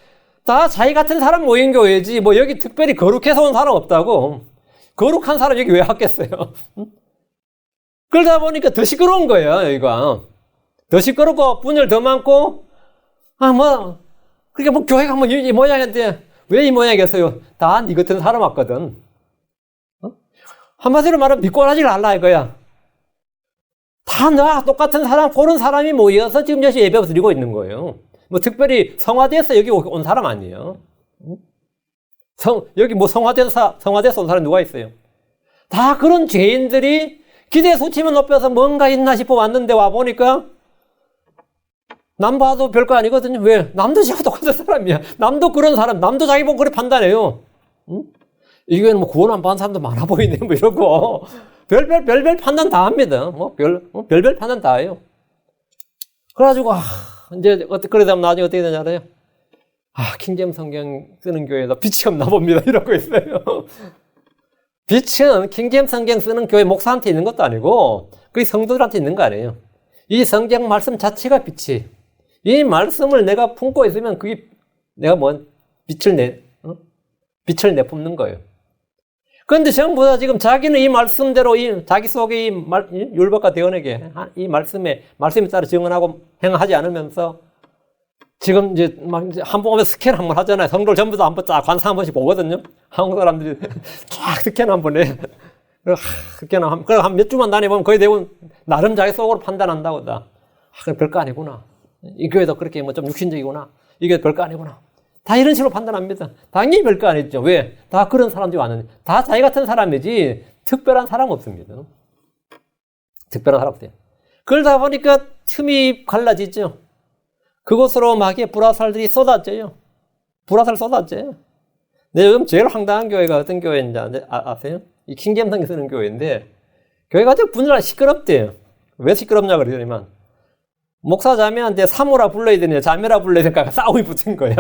다 자기 같은 사람 모인 교회지 여기 특별히 거룩해서 온 사람 없다고. 거룩한 사람 여기 왜 왔겠어요? 그러다 보니까 더 시끄러운 거예요, 여기가. 더 시끄럽고 분열 더 많고 그러니까 교회가 이 모양인데 왜 이 모양이겠어요? 다 니 같은 사람 왔거든. 한마디로 말하면 미꼬라지를 알라 이거야. 다 나와 똑같은 사람, 그런 사람이 모여서 지금 여기서 예배 드리고 있는 거예요. 특별히 성화돼서 여기 온 사람 아니에요. 여기 성화돼서 온 사람 누가 있어요? 다 그런 죄인들이 기대 수치만 높여서 뭔가 있나 싶어 왔는데 와보니까 남 봐도 별거 아니거든요. 왜? 남도 지가 똑같은 사람이야. 남도 그런 사람, 남도 자기 보고 그래 판단해요. 응? 이게 구원 안 받은 사람도 많아 보이네, 이러고. 별별 판단 다 합니다. 별별 판단 다 해요. 그래가지고, 이제, 그러다 나중에 어떻게 되냐, 알아요? 킹제임스 성경 쓰는 교회에서 빛이 없나 봅니다. 이러고 있어요. 빛은 킹제임스 성경 쓰는 교회 목사한테 있는 것도 아니고, 그 성도들한테 있는 거 아니에요. 이 성경 말씀 자체가 빛이. 이 말씀을 내가 품고 있으면 그게 내가 빛을 내뿜는 거예요. 그런데 전부 다 지금 자기는 이 말씀대로 자기 속에 율법과 대언에게 이 말씀에 따라 증언하고 행하지 않으면서 지금 이제 한 번 오면 스캔 한 번 하잖아요. 성도를 전부 다 한 번 쫙 관사 한 번씩 보거든요. 한국 사람들이 쫙 스캔 한 번 해. 그럼 한 몇 주만 다녀보면 거의 대부분 나름 자기 속으로 판단한다고. 그래, 별거 아니구나. 이 교회도 그렇게 뭐 좀 육신적이구나. 이게 별거 아니구나. 다 이런 식으로 판단합니다. 당연히 별거 아니죠. 왜? 다 그런 사람들이 왔는데. 다 자기 같은 사람이지 특별한 사람 없습니다. 특별한 사람 없대요. 그러다 보니까 틈이 갈라지죠. 그곳으로 마귀의 불화살들이 쏟아져요. 불화살 쏟아져요. 네, 요즘 제일 황당한 교회가 어떤 교회인지 아세요? 이 킹잼성에 쓰는 교회인데, 교회가 아주 분위기가 시끄럽대요. 왜 시끄럽냐 그러더니만, 목사 자매한테 사모라 불러야 되느냐, 자매라 불러야 되니까 싸움이 붙은 거야.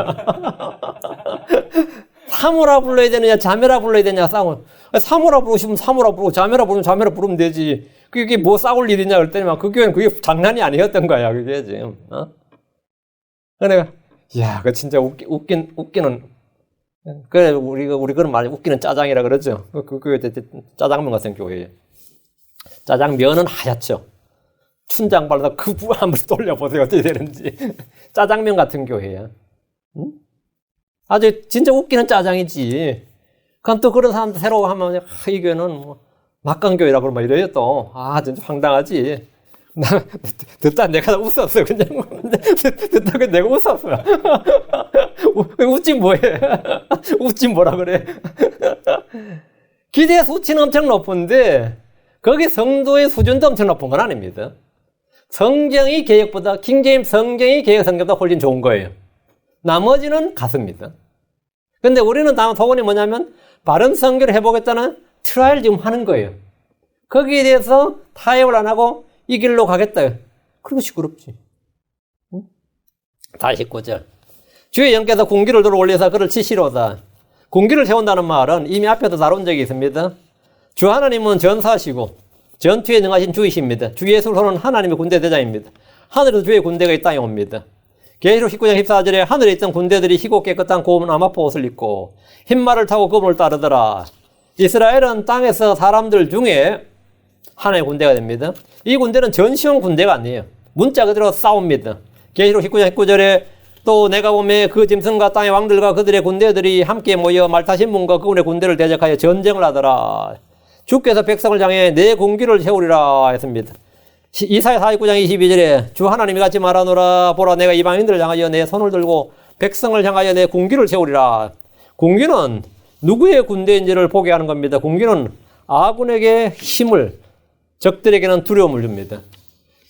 사모라 불러야 되느냐, 자매라 불러야 되느냐, 싸움. 사모라 부르시면 사모라 부르고, 자매라 부르면 자매라 부르면 되지. 그게 뭐 싸울 일이냐 그랬더니만, 그 교회는 그게 장난이 아니었던 거야, 그게 지금. 그래, 야, 그 진짜 웃기는. 그래, 우리 그런 말, 웃기는 짜장이라 그러죠. 그 교회 짜장면 같은 교회예요. 짜장면은 하얗죠. 춘장 발라서 그 부 한번 돌려보세요. 어떻게 되는지. 짜장면 같은 교회야. 응? 아주 진짜 웃기는 짜장이지. 그럼 또 그런 사람들 새로 하면, 이 교회는 뭐, 막강교회라고 막 이래요 또. 진짜 황당하지. 듣다 내가 웃었어. 그냥. 듣다 내가 웃었어. 웃지 뭐해. 웃지 뭐라 그래. 기대 수치는 엄청 높은데, 거기 성도의 수준도 엄청 높은 건 아닙니다. 성경이 개혁보다, 킹제임스 성경이 개혁 성경보다 훨씬 좋은 거예요. 나머지는 같습니다. 근데 우리는 다음 소원이 뭐냐면, 바른 성경을 해보겠다는 트라이를 지금 하는 거예요. 거기에 대해서 타협을 안 하고 이 길로 가겠다. 그리고 시끄럽지. 응? 49절. 주의 영께서 군기를 들어 올려서 그를 치시로다. 군기를 세운다는 말은 이미 앞에도 다룬 적이 있습니다. 주 하나님은 전사시고 전투에 능하신 주이십니다. 주 예수로는 하나님의 군대 대장입니다. 하늘에서 주의 군대가 이 땅에 옵니다. 계시록 19장 14절에 하늘에 있던 군대들이 희고 깨끗한 고운 아마포 옷을 입고 흰말을 타고 그분을 따르더라. 이스라엘은 땅에서 사람들 중에 하나의 군대가 됩니다. 이 군대는 전시용 군대가 아니에요. 문자 그대로 싸웁니다. 계시록 19장 19절에 또 내가 보매 그 짐승과 땅의 왕들과 그들의 군대들이 함께 모여 말 타신 분과 그분의 군대를 대적하여 전쟁을 하더라. 주께서 백성을 향해 내 군기를 세우리라 했습니다. 이사야 49장 22절에 주 하나님이 같이 말하노라. 보라 내가 이방인들을 향하여 내 손을 들고 백성을 향하여 내 군기를 세우리라. 군기는 누구의 군대인지를 보게 하는 겁니다. 군기는 아군에게 힘을, 적들에게는 두려움을 줍니다.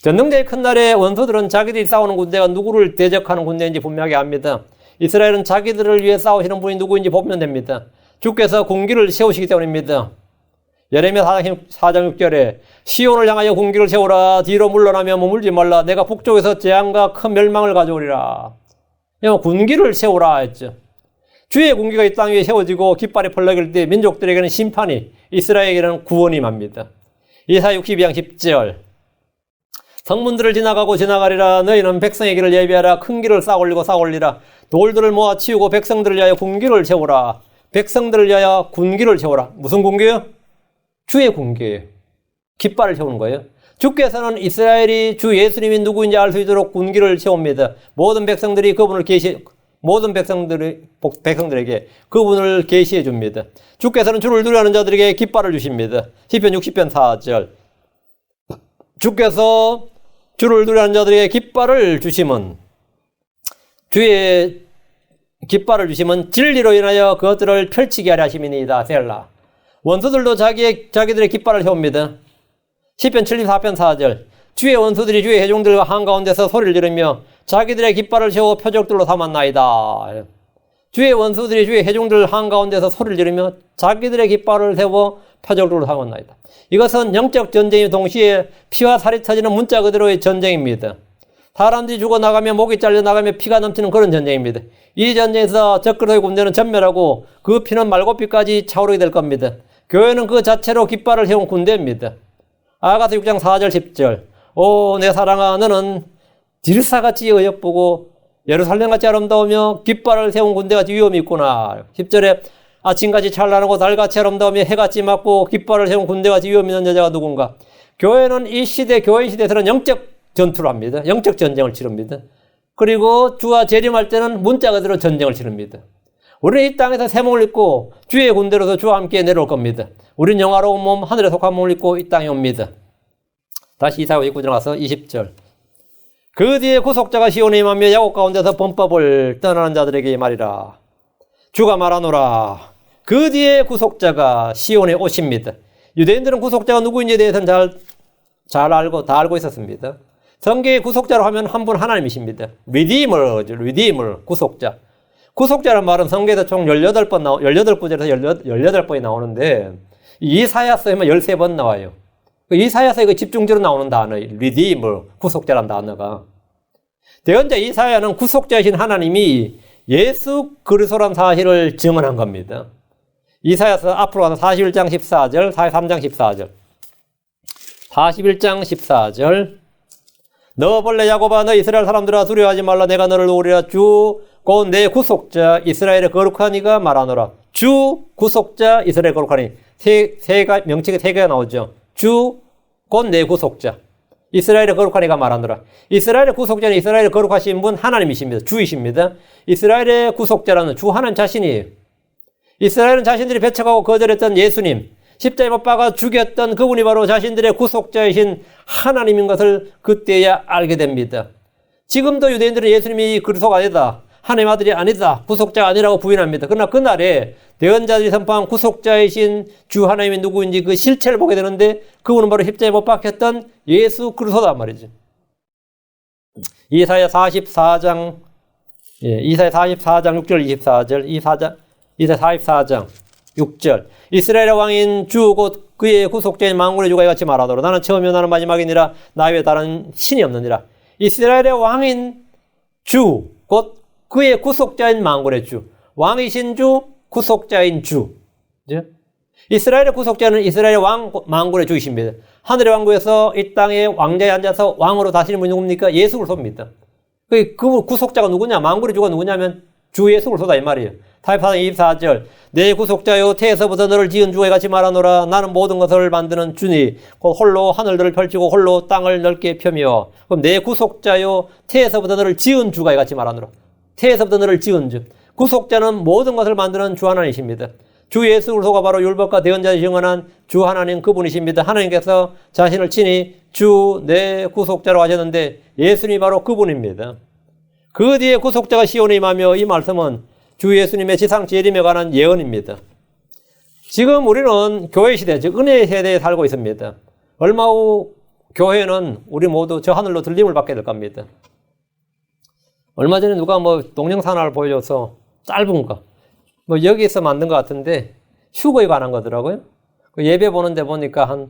전능자의 큰 날에 원수들은 자기들이 싸우는 군대가 누구를 대적하는 군대인지 분명하게 압니다. 이스라엘은 자기들을 위해 싸우시는 분이 누구인지 보면 됩니다. 주께서 군기를 세우시기 때문입니다. 예레미야 4장 6절에 시온을 향하여 군기를 세우라. 뒤로 물러나며 머물지 말라. 내가 북쪽에서 재앙과 큰 멸망을 가져오리라. 군기를 세우라 했죠. 주의 군기가 이 땅 위에 세워지고 깃발이 펄럭일 때 민족들에게는 심판이, 이스라엘에게는 구원이 맙니다. 이사야 62장 10절 성문들을 지나가고 지나가리라. 너희는 백성의 길을 예비하라. 큰 길을 쌓아 올리고 쌓아 올리라. 돌들을 모아 치우고 백성들을 위하여 군기를 세우라. 백성들을 위하여 군기를 세우라. 무슨 군기요? 주의 군기예요. 깃발을 세우는 거예요. 주께서는 이스라엘이 주 예수님이 누구인지 알 수 있도록 군기를 세웁니다. 모든 백성들이 그분을 모든 백성들에게 그분을 계시해 줍니다. 주께서는 주를 두려워하는 자들에게 깃발을 주십니다. 시편 60편 4절 주께서 주를 두려워하는 자들에게 깃발을 주시면, 주의 깃발을 주시면 진리로 인하여 그것들을 펼치게 하려 하심이니이다. 셀라. 원수들도 자기들의 깃발을 세웁니다. 시편 74편 4절 주의 원수들이 주의 회중들과 한가운데서 소리를 지르며 자기들의 깃발을 세워 표적들로 삼았나이다. 주의 원수들이 주의 회중들 한가운데서 소리를 지르며 자기들의 깃발을 세워 표적들로 삼았나이다. 이것은 영적 전쟁이 동시에 피와 살이 터지는 문자 그대로의 전쟁입니다. 사람들이 죽어나가며 목이 잘려나가며 피가 넘치는 그런 전쟁입니다. 이 전쟁에서 적그리스도의 군대는 전멸하고 그 피는 말고피까지 차오르게 될 겁니다. 교회는 그 자체로 깃발을 세운 군대입니다. 아가서 6장 4절 10절 오 내 사랑아 너는 들사같이 어여쁘고 예루살렘같이 아름다우며 깃발을 세운 군대같이 위엄이 있구나. 10절에 아침같이 찬란하고 달같이 아름다우며 해같이 맑고 깃발을 세운 군대같이 위엄 있는 여자가 누군가. 교회는 이 시대, 교회 시대에서는 영적 전투를 합니다. 영적 전쟁을 치릅니다. 그리고 주와 재림할 때는 문자 그대로 전쟁을 치릅니다. 우리는 이 땅에서 새 몸을 입고 주의 군대로서 주와 함께 내려올 겁니다. 우리는 영화로운 몸, 하늘에 속한 몸을 입고 이 땅에 옵니다. 다시 이사야 59절 가서 20절. 그 뒤에 구속자가 시온에 임하며 야곱 가운데서 범법을 떠나는 자들에게 말이라. 주가 말하노라. 그 뒤에 구속자가 시온에 오십니다. 유대인들은 구속자가 누구인지에 대해서는 잘 알고 다 알고 있었습니다. 성경의 구속자로 하면 한 분 하나님이십니다. Redeemer, 구속자. 구속자란 말은 성경에서 총 18구절에서 18번이 나오는데 이사야서에만 13번 나와요. 이사야서에 그 집중적으로 나오는 단어예요. Redeemer, 구속자란 단어가. 대언자 이사야는 구속자이신 하나님이 예수 그리스도란 사실을 증언한 겁니다. 이사야서 앞으로 가서 41장 14절, 43장 14절. 41장 14절. 너 벌레 야곱아, 너 이스라엘 사람들아 두려워하지 말라. 내가 너를 도우리라. 주 곧 내 구속자 이스라엘의 거룩한 이가 말하노라. 주 구속자 이스라엘 거룩한 이. 명칭이 세 개가 나오죠. 주 곧 내 구속자 이스라엘의 거룩한 이가 말하노라. 이스라엘의 구속자는 이스라엘의 거룩하신 분 하나님이십니다. 주이십니다. 이스라엘의 구속자라는 주 하나님 자신이에요. 이스라엘은 자신들이 배척하고 거절했던 예수님, 십자가에 못 박아 죽였던 그분이 바로 자신들의 구속자이신 하나님인 것을 그때야 알게 됩니다. 지금도 유대인들은 예수님이 그리스도가 아니다, 하나님 아들이 아니다, 구속자가 아니라고 부인합니다. 그러나 그날에 대언자들이 선포한 구속자이신 주 하나님이 누구인지 그 실체를 보게 되는데 그분은 바로 십자가에 못 박혔던 예수 그리스도란 말이죠. 이사야 44장 6절 24절, 이사야 44장 6절. 이스라엘의 왕인 주 곧 그의 구속자인 만군의 주가 이같이 말하더라. 나는 처음이요 나는 마지막이니라. 나 외에 다른 신이 없느니라. 이스라엘의 왕인 주 곧 그의 구속자인 만군의 주. 왕이신 주, 구속자인 주. 이스라엘의 구속자는 이스라엘의 왕 만군의 주이십니다. 하늘의 왕국에서 이 땅의 왕자에 앉아서 왕으로 다스리는 분이 누굽니까? 예수 그리스도입니다. 그 구속자가 누구냐? 만군의 주가 누구냐면 주 예수 그리스도다 이 말이에요. 24절. 내 구속자여 태에서부터 너를 지은 주가 같이 말하노라. 나는 모든 것을 만드는 주니 곧 홀로 하늘들을 펼치고 홀로 땅을 넓게 펴며. 그럼 내 구속자여 태에서부터 너를 지은 주가 같이 말하노라. 태에서부터 너를 지은 주. 구속자는 모든 것을 만드는 주 하나님이십니다. 주 예수 그리스도가 바로 율법과 대언자에 증언한 주 하나님 그분이십니다. 하나님께서 자신을 친히 주 내 구속자로 하셨는데 예수님이 바로 그분입니다. 그 뒤에 구속자가 시온에 임하며, 이 말씀은 주 예수님의 지상 재림에 관한 예언입니다. 지금 우리는 교회 시대, 즉 은혜의 세대에 살고 있습니다. 얼마 후 교회는 우리 모두 저 하늘로 들림을 받게 될 겁니다. 얼마 전에 누가 동영상 하나를 보여줘서 짧은 거, 여기서 만든 것 같은데 휴거에 관한 거더라고요. 그 예배 보는데 보니까 한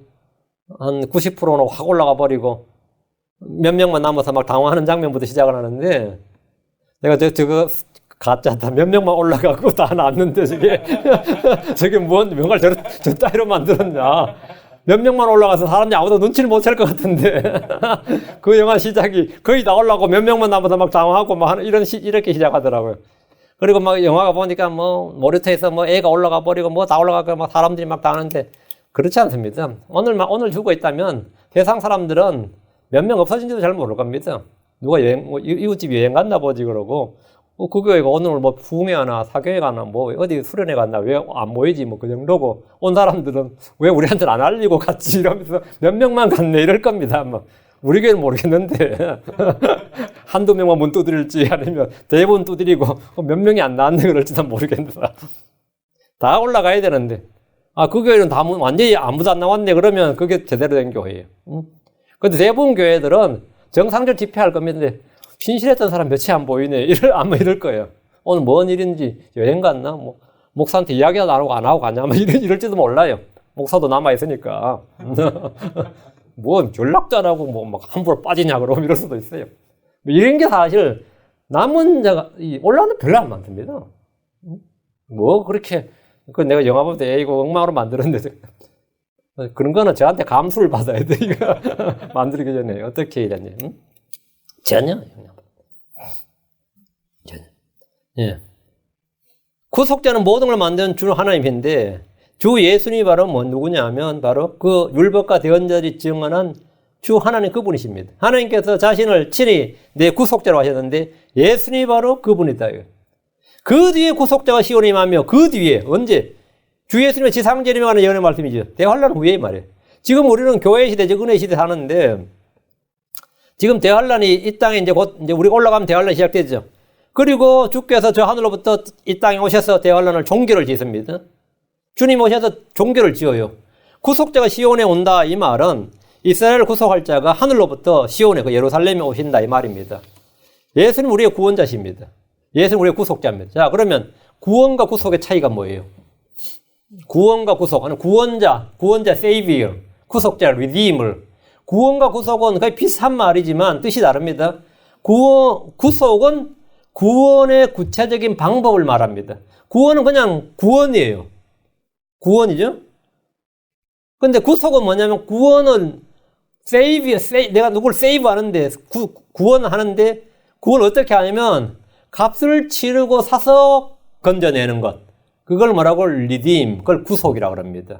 90%는 확 올라가 버리고 몇 명만 남아서 막 당황하는 장면부터 시작을 하는데, 내가 저거 가짜다. 몇 명만 올라가고 다 났는데 저게 뭔가 저 따위로 만들었냐. 몇 명만 올라가서 사람들이 아무도 눈치를 못 챌 것 같은데 그 영화 시작이 거의 다 올라가고 몇 명만 남아서 막 당황하고 막 이렇게 시작하더라고요. 그리고 막 영화가 보니까 모니터에서 애가 올라가 버리고 다 올라가고 막 사람들이 막 다 하는데 그렇지 않습니다. 오늘 죽어 있다면 세상 사람들은 몇 명 없어진지도 잘 모를 겁니다. 누가 이웃집 여행 갔나 보지 그러고, 그 교회가 오늘 부흥회 가나 사교회 가나 어디 수련회 갔나 왜 안 모이지 그 정도고, 온 사람들은 왜 우리한테는 안 알리고 갔지 이러면서 몇 명만 갔네 이럴 겁니다. 우리 교회는 모르겠는데 한두 명만 문 두드릴지 아니면 대부분 두드리고 몇 명이 안 나왔네 그럴지도 모르겠는데 다 올라가야 되는데, 그 교회는 다 완전히 아무도 안 나왔네 그러면 그게 제대로 된 교회예요. 근데 대부분 교회들은 정상적으로 집회할 겁니다. 신실했던 사람 몇이 안 보이네. 이럴 거예요. 오늘 뭔 일인지 여행 갔나? 목사한테 이야기도 안 하고 안 하고 가냐? 이럴지도 몰라요. 목사도 남아있으니까. 연락도 안 하고 막 함부로 빠지냐 그러고 이럴 수도 있어요. 이런 게 사실 남은 자가 올라오는 별로 안 많습니다. 그렇게 내가 영화 볼 때 이거 엉망으로 만들었는데 그런 거는 저한테 감수를 받아야 돼. 이거 만들기 전에 어떻게 해야 되냐? 전혀. 예. 구속자는 모든 걸 만드는 주 하나님인데, 주 예수님이 바로 누구냐 하면 바로 그 율법과 대언자들이 증언한 주 하나님 그분이십니다. 하나님께서 자신을 친히 내 구속자로 하셨는데 예수님이 바로 그분이다. 그 뒤에 구속자가 시온에 임하며 그 뒤에 언제? 주 예수님의 지상재림에 관한 예언의 말씀이죠. 대환란 후에 말이에요. 지금 우리는 교회 시대, 즉 은혜 시대 사는데 지금 대환란이 이 땅에 이제 곧 이제 우리가 올라가면 대환란이 시작되죠. 그리고 주께서 저 하늘로부터 이 땅에 오셔서 대환란을 종교를 짓습니다. 주님 오셔서 종교를 지어요. 구속자가 시온에 온다 이 말은 이스라엘을 구속할 자가 하늘로부터 시온에 그 예루살렘에 오신다 이 말입니다. 예수는 우리의 구원자십니다. 예수는 우리의 구속자입니다. 자, 그러면 구원과 구속의 차이가 뭐예요? 구원과 구속, 구원자 savior, 구속자 redeemer. 구원과 구속은 거의 비슷한 말이지만 뜻이 다릅니다. 구속은 구원의 구체적인 방법을 말합니다. 구원은 그냥 구원이에요. 구원이죠? 근데 구속은 뭐냐면 구원은 내가 누구를 세이브 하는데, 구원하는데, 구원을 어떻게 하냐면 값을 치르고 사서 건져내는 것. 그걸 뭐라고? 리딤. 그걸 구속이라고 합니다.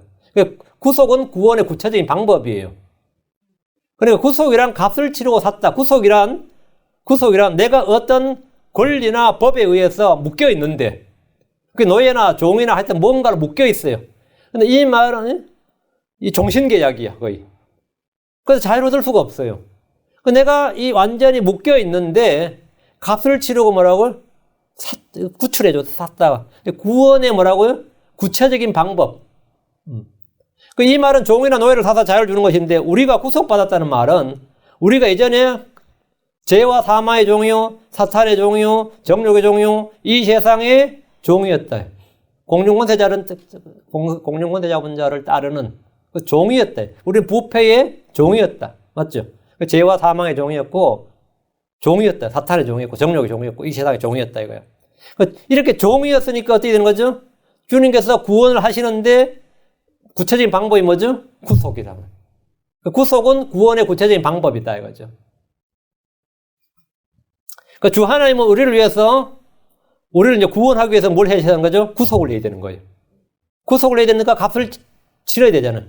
구속은 구원의 구체적인 방법이에요. 그러니까 구속이란 값을 치르고 샀다. 구속이란 내가 어떤 권리나 법에 의해서 묶여 있는데, 그 노예나 종이나 하여튼 뭔가로 묶여 있어요. 근데 이 말은 이 종신계약이야, 거의. 그래서 자유로울 수가 없어요. 내가 이 완전히 묶여 있는데 값을 치르고 뭐라고요? 구출해줘, 샀다가. 구원의 뭐라고요? 구체적인 방법. 이 말은 종이나 노예를 사서 자유를 주는 것인데 우리가 구속받았다는 말은 우리가 예전에 죄와 사망의 종이요, 사탄의 종이요, 정욕의 종이요, 이 세상의 종이었다. 공중권세자분 자를 따르는 그 종이었다. 우리는 부패의 종이었다. 맞죠? 죄와 사망의 종이었고, 종이었다. 사탄의 종이었고, 정욕의 종이었고, 이 세상의 종이었다 이거야. 이렇게 종이었으니까 어떻게 되는 거죠? 주님께서 구원을 하시는데 구체적인 방법이 뭐죠? 구속이다. 구속은 구원의 구체적인 방법이다 이거죠. 주 하나님은 우리를 이제 구원하기 위해서 뭘 해야 되는 거죠? 구속을 해야 되는 거예요. 구속을 해야 되니까 값을 치러야 되잖아요.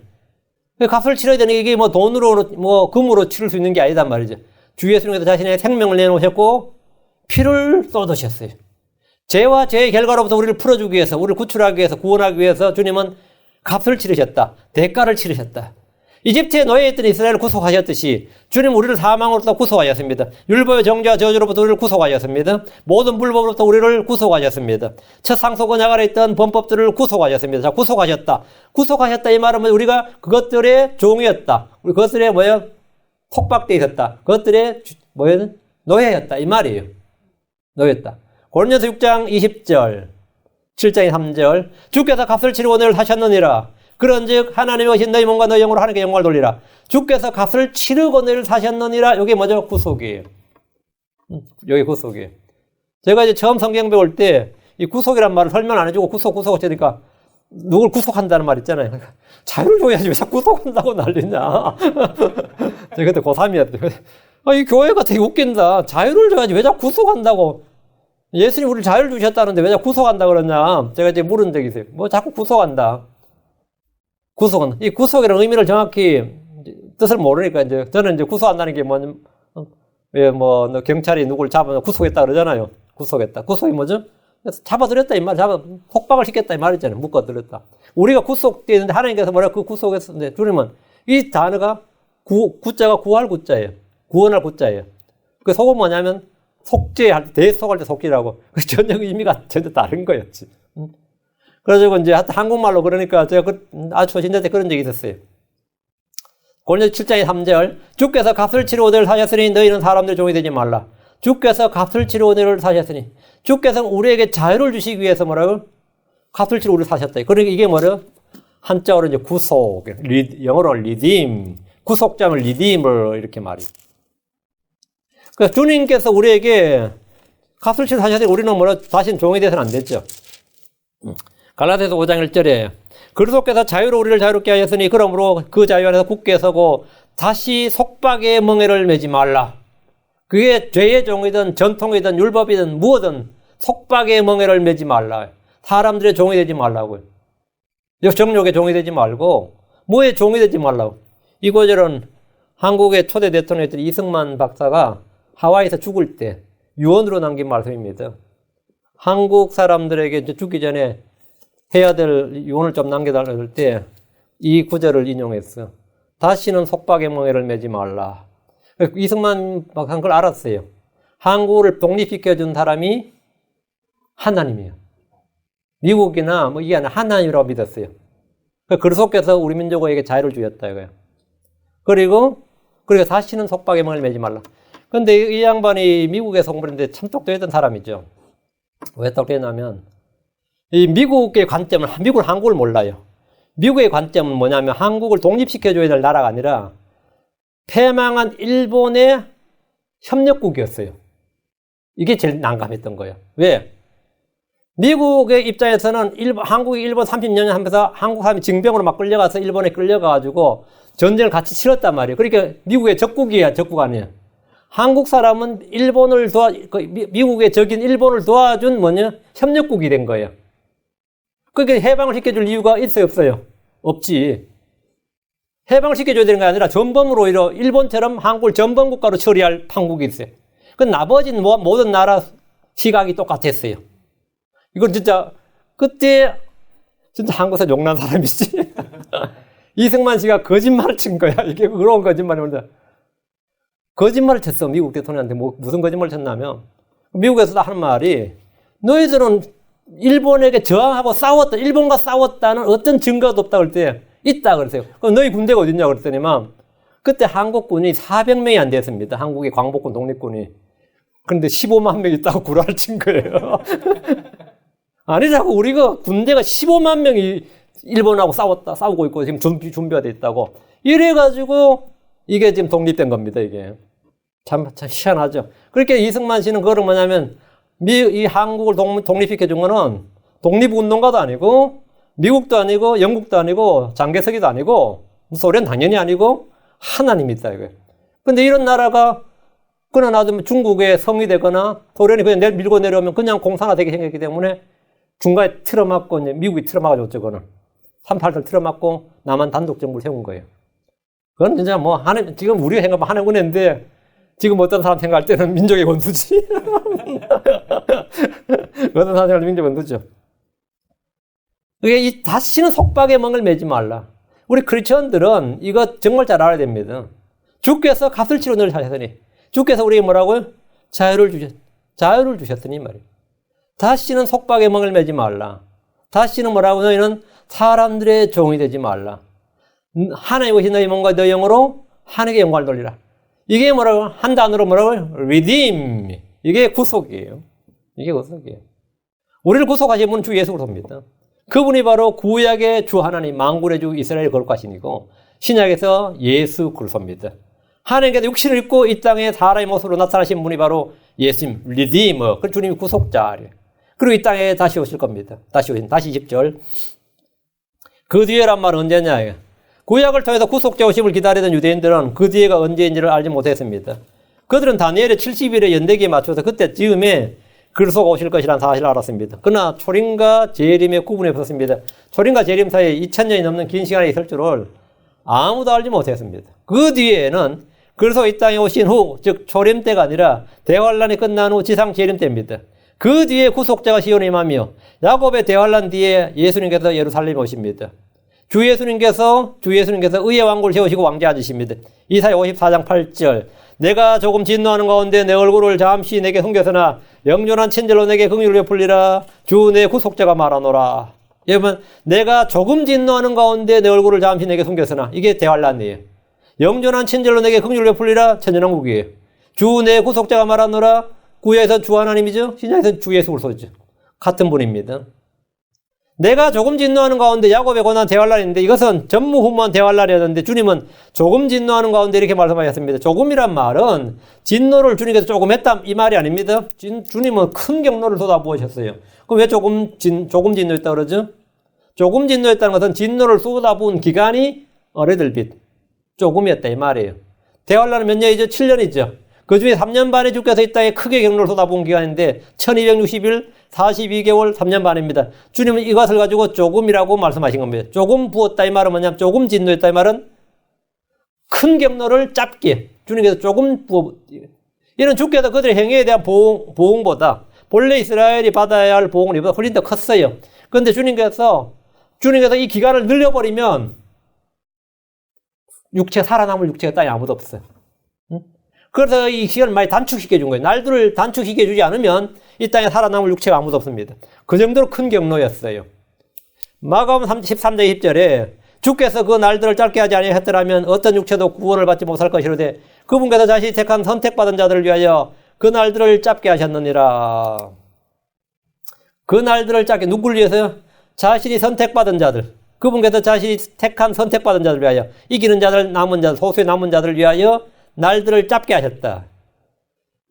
값을 치러야 되는 게 이게 뭐 돈으로, 금으로 치를 수 있는 게 아니단 말이죠. 주 예수님께서 자신의 생명을 내놓으셨고, 피를 쏟으셨어요. 죄와 죄의 결과로부터 우리를 풀어주기 위해서, 우리를 구출하기 위해서, 구원하기 위해서 주님은 값을 치르셨다. 대가를 치르셨다. 이집트에 노예했던 이스라엘을 구속하셨듯이 주님 우리를 사망으로부터 구속하셨습니다. 율법의 정죄와 저주로부터 우리를 구속하셨습니다. 모든 불법으로부터 우리를 구속하셨습니다. 첫 상속언약 아래 있던 범법들을 구속하셨습니다. 자, 구속하셨다 이 말은 우리가 그것들의 종이었다. 우리 그것들의 속박되어 있었다. 그것들의 노예였다 이 말이에요. 노예였다. 고린도서 6장 20절 7장 3절 주께서 값을 치르고 너희를 사셨느니라. 그런즉 하나님이 오신 너희 몸과 너희 영으로 하나님께 영광을 돌리라. 주께서 값을 치르고 너희를 사셨느니라. 이게 뭐죠? 구속이에요. 여기 구속이에요. 제가 이제 처음 성경 배울 때 이 구속이란 말을 설명 안 해주고 구속 하니까 누굴 구속한다는 말 있잖아요. 자유를 줘야지 왜 자꾸 구속한다고 난리냐. 제가 그때 고3이었대요. 이 교회가 되게 웃긴다. 자유를 줘야지 왜 자꾸 구속한다고. 예수님 우리를 자유를 주셨다는데 왜 자꾸 구속한다 그러냐. 제가 이제 물은 적이 있어요. 뭐 자꾸 구속한다. 구속은, 이 구속이라는 의미를 정확히 뜻을 모르니까 이제 저는 이제 구속한다는 게 너 경찰이 누굴 잡아 구속했다 그러잖아요. 구속했다. 구속이 뭐죠? 잡아들였다 이 말, 속박을 시켰다 이 말이잖아요. 묶어들였다. 우리가 구속되어 있는데 하나님께서 뭐라고 그 구속했었는데 주님은 이 단어가 구자가 구할 구자예요. 구원할 구자예요. 그 속은 뭐냐면 속죄할 때, 대속할 때 속죄라고. 그 전혀 의미가 전혀 다른 거였지. 그래가지고 이제 한국말로 그러니까 제가 아주 초신자 때 그런 적이 있었어요. 고린도서 7장의 3절 주께서 값을 치르고 너희를 사셨으니 너희는 사람들의 종이 되지 말라. 주께서 값을 치르고 너희를 사셨으니 주께서 우리에게 자유를 주시기 위해서 뭐라고? 값을 치르고 우리를 사셨다. 그러니까 이게 뭐래요? 한자어로 이제 구속, 영어로 redeem, 구속장을 redeem을 이렇게 말해요. 그러니까 주님께서 우리에게 값을 치르고 사셨으니 우리는 다시는 종이 돼서는 안 됐죠. 갈라디아서 5장 1절에 그리스도께서 자유로 우리를 자유롭게 하셨으니 그러므로 그 자유 안에서 굳게 서고 다시 속박의 멍에를 매지 말라. 그게 죄의 종이든 전통이든 율법이든 무엇든 속박의 멍에를 매지 말라. 사람들의 종이 되지 말라고요. 정욕의 종이 되지 말고 뭐의 종이 되지 말라고. 이 구절은 한국의 초대 대통령이었던 이승만 박사가 하와이에서 죽을 때 유언으로 남긴 말씀입니다. 한국 사람들에게 이제 죽기 전에 해야 될 유언을 좀 남겨달라 때 이 구절을 인용했어. 다시는 속박의 멍에를 매지 말라. 이승만 한 걸 알았어요. 한국을 독립시켜준 사람이 하나님이에요. 미국이나 뭐 이게 아니라 하나님이라고 믿었어요. 그리스도께서 우리 민족에게 자유를 주셨다 이거예요. 그리고 다시는 속박의 멍에를 매지 말라. 근데 이 양반이 미국에서 공부를 했는데 참 똑똑했던 사람이죠. 왜 똑똑했냐면 이 미국의 관점은 미국은 한국을 몰라요. 미국의 관점은 뭐냐면 한국을 독립시켜줘야 될 나라가 아니라 패망한 일본의 협력국이었어요. 이게 제일 난감했던 거예요. 왜? 미국의 입장에서는 한국이 일본 30년 하면서 한국 사람이 징병으로 막 끌려가서 일본에 끌려가가지고 전쟁을 같이 치렀단 말이에요. 그러니까 미국의 적국이야, 적국 아니에요. 한국 사람은 미국의 적인 일본을 도와준 협력국이 된 거예요. 그러니까 해방을 시켜줄 이유가 있어요, 없어요? 없지. 해방을 시켜줘야 되는 게 아니라 전범으로 오히려 일본처럼 한국을 전범국가로 처리할 판국이 있어요. 그 나머지는 모든 나라 시각이 똑같았어요. 이건 진짜 그때 진짜 한국에서 용난 사람이지. 이승만 씨가 거짓말을 친 거야. 이게 그런 거짓말이 뭔데? 거짓말을 쳤어. 미국 대통령한테 무슨 거짓말을 쳤냐면 미국에서도 하는 말이 너희들은 일본에게 저항하고 싸웠다. 일본과 싸웠다는 어떤 증거도 없다 그럴 때 있다 그랬어요. 그럼 너희 군대가 어딨냐 그랬더니만 그때 한국군이 400명이 안 됐습니다. 한국의 광복군 독립군이. 그런데 15만 명 있다고 구라를 친 거예요. 아니라고 우리가 군대가 15만 명이 일본하고 싸우고 있고 지금 준비가 돼 있다고. 이래가지고 이게 지금 독립된 겁니다, 이게. 참 희한하죠. 그렇게 이승만 씨는 그거를 뭐냐면 이 한국을 독립시켜준 거는 독립운동가도 아니고 미국도 아니고 영국도 아니고 장개석이도 아니고 소련 당연히 아니고 하나님이다, 이거예요. 근데 이런 나라가 그나 놔두면 중국의 성이 되거나 소련이 그냥 밀고 내려오면 그냥 공산화 되게 생겼기 때문에 중간에 틀어막고 이제 미국이 틀어막아줬죠, 그거는. 3.8을 틀어막고 남한 단독 정부를 세운 거예요. 그건 진짜 지금 우리가 생각하면 하는 은혜인데 지금 어떤 사람 생각할 때는 민족의 원수지. 어떤 사람 생각할 때 민족의 원수죠. 그게 다시는 속박의 멍을 매지 말라. 우리 크리스천들은 이거 정말 잘 알아야 됩니다. 주께서 값을 치러 너를 하셨으니 주께서 우리에게 뭐라고요? 자유를 주셨으니 말이에요. 다시는 속박의 멍을 매지 말라. 다시는 뭐라고? 너희는 사람들의 종이 되지 말라. 하나님 오신 너희 몸과 너희 영으로 하나님께 영광을 돌리라. 이게 뭐라고? 한 단어로 뭐라고요? redeem. 이게 구속이에요. 이게 구속이에요. 우리를 구속하신 분은 주 예수 그리스도입니다. 그분이 바로 구약의 주 하나님, 만군의 주 이스라엘 거룩하시니고 신약에서 예수 그리스도입니다. 하나님께서 육신을 입고 이 땅에 사람의 모습으로 나타나신 분이 바로 예수님, 리디머. 그 주님이 구속자. 그리고 이 땅에 다시 오실 겁니다. 다시 20절. 그 뒤에란 말은 언제냐? 구약을 통해서 구속자 오심을 기다리던 유대인들은 그 뒤에가 언제인지를 알지 못했습니다. 그들은 다니엘의 70일의 연대기에 맞춰서 그때 즈음에 그리스도가 오실 것이라는 사실을 알았습니다. 그러나 초림과 재림의 구분이 없었습니다. 초림과 재림 사이에 2000년이 넘는 긴 시간이 있을 줄을 아무도 알지 못했습니다. 그 뒤에는 그래서 이 땅에 오신 후, 즉 초림 때가 아니라 대환란이 끝난 후 지상 재림 때입니다. 그 뒤에 구속자가 시온에 임하며 야곱의 대환란 뒤에 예수님께서 예루살렘에 오십니다. 주 예수님께서 의의 왕국을 세우시고 왕제하십니다. 이사야 54장 8절. 내가 조금 진노하는 가운데 내 얼굴을 잠시 내게 숨겼으나 영존한 친절로 내게 긍휼을 베풀리라. 주 내 구속자가 말하노라. 여러분, 내가 조금 진노하는 가운데 내 얼굴을 잠시 내게 숨겼으나 이게 대환란이에요. 영존한 친절로 내게 긍휼을 베풀리라. 천년왕국이에요. 주 내 구속자가 말하노라. 구약에서 주 하나님이죠. 신약에서 주 예수 그리스도죠. 같은 분입니다. 내가 조금 진노하는 가운데 야곱의 고난 대환란인데 이것은 전무후무한 대환란이었는데 주님은 조금 진노하는 가운데 이렇게 말씀하셨습니다. 조금이란 말은 진노를 주님께서 조금 했다 이 말이 아닙니다. 주님은 큰 경로를 쏟아부으셨어요. 그럼 왜 조금 진노했다 그러죠? 조금 진노했다는 것은 진노를 쏟아부은 기간이 어레들빛 조금이었다 이 말이에요. 대환란은 몇 년이죠? 7년이죠. 그 중에 3년 반에 주께서 이 땅에 크게 경로를 쏟아부은 기간인데 1260일 42개월 3년 반입니다. 주님은 이것을 가지고 조금이라고 말씀하신 겁니다. 조금 부었다 이 말은 뭐냐면 조금 진노했다 이 말은 큰 경로를 짧게 주님께서 조금 부어 이런 주께서 그들의 행위에 대한 보응보다 본래 이스라엘이 받아야 할 복은 이보다 훨씬 더 컸어요. 그런데 주님께서 이 기간을 늘려버리면 살아남을 육체가 땅에 아무도 없어요. 그래서 이 기간을 많이 단축시켜 준 거예요. 날들을 단축시켜 주지 않으면 이 땅에 살아남을 육체가 아무도 없습니다. 그 정도로 큰 경로였어요. 마가복음 13장 20절에 주께서 그 날들을 짧게 하지 아니하였더라면 어떤 육체도 구원을 받지 못할 것이로되 그분께서 자신이 택한 선택받은 자들을 위하여 그 날들을 짧게 하셨느니라. 그 날들을 짧게, 누구를 위해서요? 자신이 선택받은 자들, 그분께서 자신이 택한 선택받은 자들을 위하여, 이기는 자들, 남은 자들, 소수의 남은 자들을 위하여 날들을 짧게 하셨다.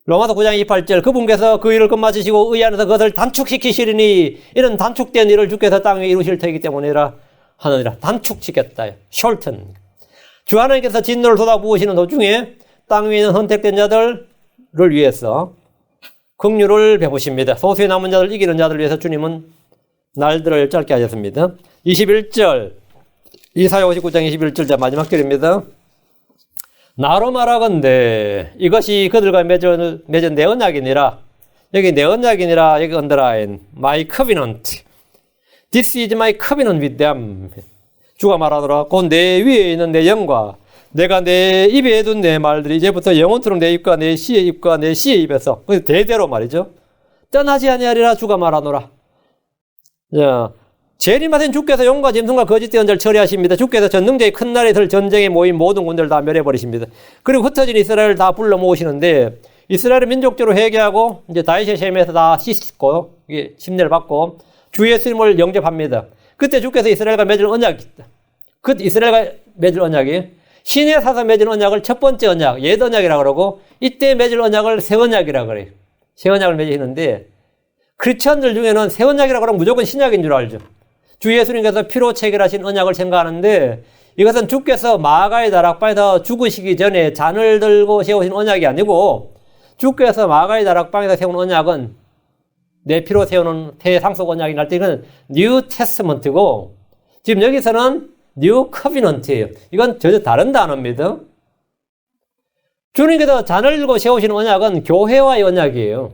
로마서 9장 28절, 그분께서 그 일을 끝마치시고 의 안에서 그것을 단축시키시리니 이런 단축된 일을 주께서 땅 위에 이루실 터이기 때문이라 하느니라. 단축시켰다. shorten. 주 하나님께서 진노를 쏟아부으시는 도중에 땅 위에 있는 선택된 자들을 위해서 긍휼을 베푸십니다. 소수의 남은 자들, 이기는 자들을 위해서 주님은 날들을 짧게 하셨습니다. 21절, 이사야 59장 21절 마지막 절입니다. 나로 말하건대 이것이 그들과 맺은 내 언약이니라. 여기 내 언약이니라, 여기 underline my covenant. This is my covenant with them. 주가 말하노라. 곧 내 위에 있는 내 영과 내가 내 입에 둔 내 말들이 이제부터 영원토록 내 입과 내 씨의 입과 내 씨의 입에서, 대대로 말이죠, 떠나지 아니하리라. 주가 말하노라. 자, 재림하신 주께서 용과 짐승과 거짓된 자를 처리하십니다. 주께서 전능자의 큰 날에 들 전쟁에 모인 모든 군대를 다 멸해버리십니다. 그리고 흩어진 이스라엘을 다 불러 모으시는데, 이스라엘을 민족적으로 회개하고 이제 다윗의 셈에서 다 씻고 심례를 받고 주 예수님을 영접합니다. 그때 주께서 이스라엘과 맺을 언약이 있다. 그 이스라엘과 맺을 언약이 신에 사서 맺은 언약을 첫 번째 언약, 옛 언약이라고 그러고, 이때 맺을 언약을 새 언약이라고 그래요. 새 언약을 맺으시는데, 크리스천들 중에는 새 언약이라고 그러면 무조건 신약인 줄 알죠. 주 예수님께서 피로 체결하신 언약을 생각하는데, 이것은 주께서 마가의 다락방에서 죽으시기 전에 잔을 들고 세우신 언약이 아니고, 주께서 마가의 다락방에서 세운 언약은 내 피로 세우는 새 상속 언약이 날 때 이건 뉴 테스트먼트고, 지금 여기서는 뉴 커비넌트예요. 이건 전혀 다른 단어입니다. 주님께서 잔을 들고 세우신 언약은 교회와의 언약이에요.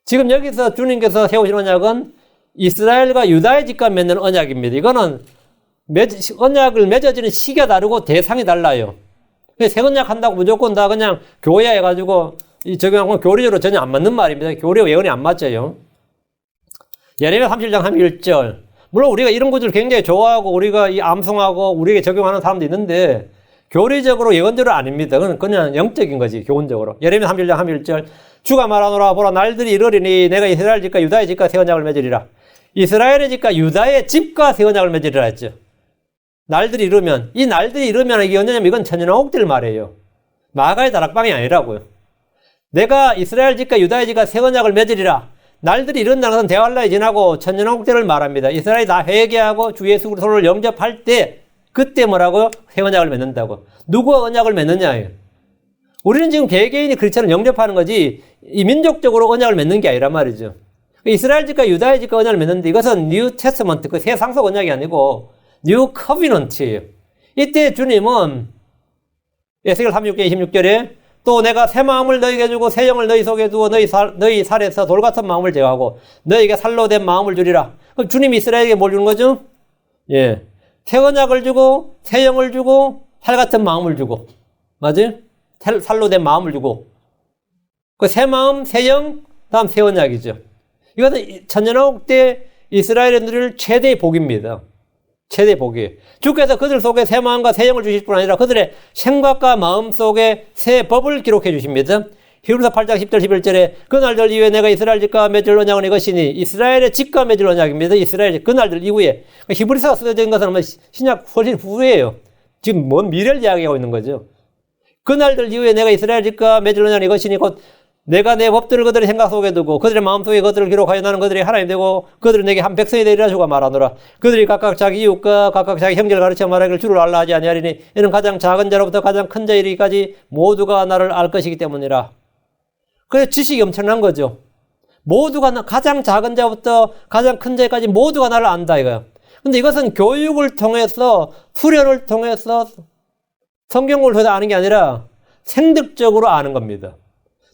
지금 여기서 주님께서 세우신 언약은 이스라엘과 유다의 집과 맺는 언약입니다. 이거는 언약을 맺어지는 시기가 다르고 대상이 달라요. 새 언약 한다고 무조건 다 그냥 교회야 해가지고 적용하면 교리적으로 전혀 안 맞는 말입니다. 교리와 예언이 안 맞아요. 예레미야 37장 31절. 물론 우리가 이런 구절을 굉장히 좋아하고 우리가 이 암송하고 우리에게 적용하는 사람도 있는데, 교리적으로 예언대로 아닙니다. 그건 그냥 영적인 거지, 교훈적으로. 예레미야 31장 31절. 주가 말하노라. 보라, 날들이 이르리니 내가 이스라엘 집과 유다의 집과 새 언약을 맺으리라. 이스라엘의 집과 유다의 집과 새 언약을 맺으리라 했죠. 날들이 이르면, 이 날들이 이르면 이게 언제냐면 이건 천년왕국될 말이에요. 마가의 다락방이 아니라고요. 내가 이스라엘 집과 유다의 집과 새 언약을 맺으리라. 날들이 이른다는 것은 대환란이 지나고 천년왕국 때를 말합니다. 이스라엘이 다 회개하고 주 예수 그리스도를 영접할 때, 그때 뭐라고요? 새 언약을 맺는다고. 누구와 언약을 맺느냐예요. 우리는 지금 개개인이 크리스천을 영접하는 거지, 이 민족적으로 언약을 맺는 게 아니란 말이죠. 이스라엘 집과 유다의 집과 언약을 맺는데, 이것은 뉴 테스트먼트, 그 새 상속 언약이 아니고 뉴 커비넌트예요. 이때 주님은 에스겔 36장 26절에 또 내가 새 마음을 너희에게 주고 새 영을 너희 속에 두어 너희 살에서 돌 같은 마음을 제거하고 너희에게 살로 된 마음을 주리라. 그럼 주님이 이스라엘에게 뭘 주는 거죠? 예, 새 언약을 주고 새 영을 주고 살 같은 마음을 주고, 맞아요? 살로 된 마음을 주고, 그 새 마음, 새 영, 다음 새 언약이죠. 이것은 천년왕국 때 이스라엘에 누릴 최대의 복입니다. 최대의 복이에요. 주께서 그들 속에 새 마음과 새 영을 주실 뿐 아니라 그들의 생각과 마음 속에 새 법을 기록해 주십니다. 히브리서 8장 10절 11절에 그 날들 이후에 내가 이스라엘 집과 맺을 언약은 이것이니, 이스라엘의 집과 맺을 언약입니다. 이스라엘 그 날들 이후에. 히브리서가 쓰여진 것은 신약 훨씬 후예요. 지금 먼 미래를 이야기하고 있는 거죠. 그 날들 이후에 내가 이스라엘 집과 맺을 언약은 이것이니 곧 내가 내 법들을 그들의 생각 속에 두고 그들의 마음속에 그들을 기록하여 나는 그들의 하나님 되고 그들은 내게 한 백성이 되리라. 주가 말하노라. 그들이 각각 자기 이웃과 각각 자기 형제를 가르쳐 말하기를 주를 알라 하지 아니하리니 이는 가장 작은 자로부터 가장 큰 자 이르기까지 모두가 나를 알 것이기 때문이라. 그래서 지식이 엄청난 거죠. 모두가 가장 작은 자부터 가장 큰 자까지 모두가 나를 안다 이거야. 근데 이것은 교육을 통해서, 수련을 통해서, 성경을 통해서 아는 게 아니라 생득적으로 아는 겁니다.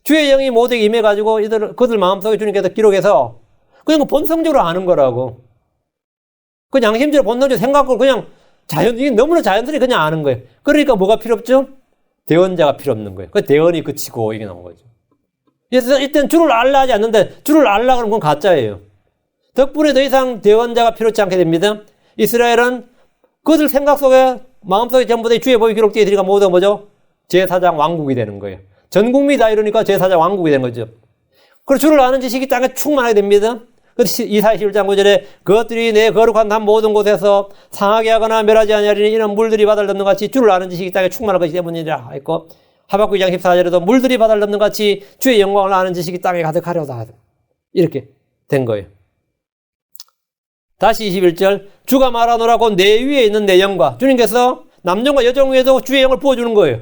주의 영이 모두에게 임해가지고 그들 마음속에 주님께서 기록해서 그냥 본성적으로 아는 거라고. 그 양심적으로 본능적으로 생각을 그냥 이게 너무나 자연스럽게 그냥 아는 거예요. 그러니까 뭐가 필요 없죠? 대언자가 필요 없는 거예요. 그 대언이 그치고 이게 나온 거죠. 그래서 이때는 주를 알라 하지 않는데 주를 알라 그러면 그건 가짜예요. 덕분에 더 이상 대언자가 필요치 않게 됩니다. 이스라엘은 그들 생각 속에 마음속에 전부 다 주의 법이 기록되어 있으니까 모두 뭐죠? 제사장 왕국이 되는 거예요. 전 국민이 다 이러니까 제사장 왕국이 되는 거죠. 그리고 주를 아는 지식이 땅에 충만하게 됩니다. 이사야 11장 9절에 그것들이 내 거룩한 한 모든 곳에서 상하게 하거나 멸하지 아니하리니 이는 물들이 바다를 넘는 같이 주를 아는 지식이 땅에 충만한 것이 때문이라 했고 하박국 2장 14절에도 물들이 바다를 넘는 같이 주의 영광을 아는 지식이 땅에 가득하려다 이렇게 된 거예요. 다시 21절 주가 말하노라고 내 위에 있는 내 영과 주님께서 남정과 여정 위에도 주의 영을 부어주는 거예요.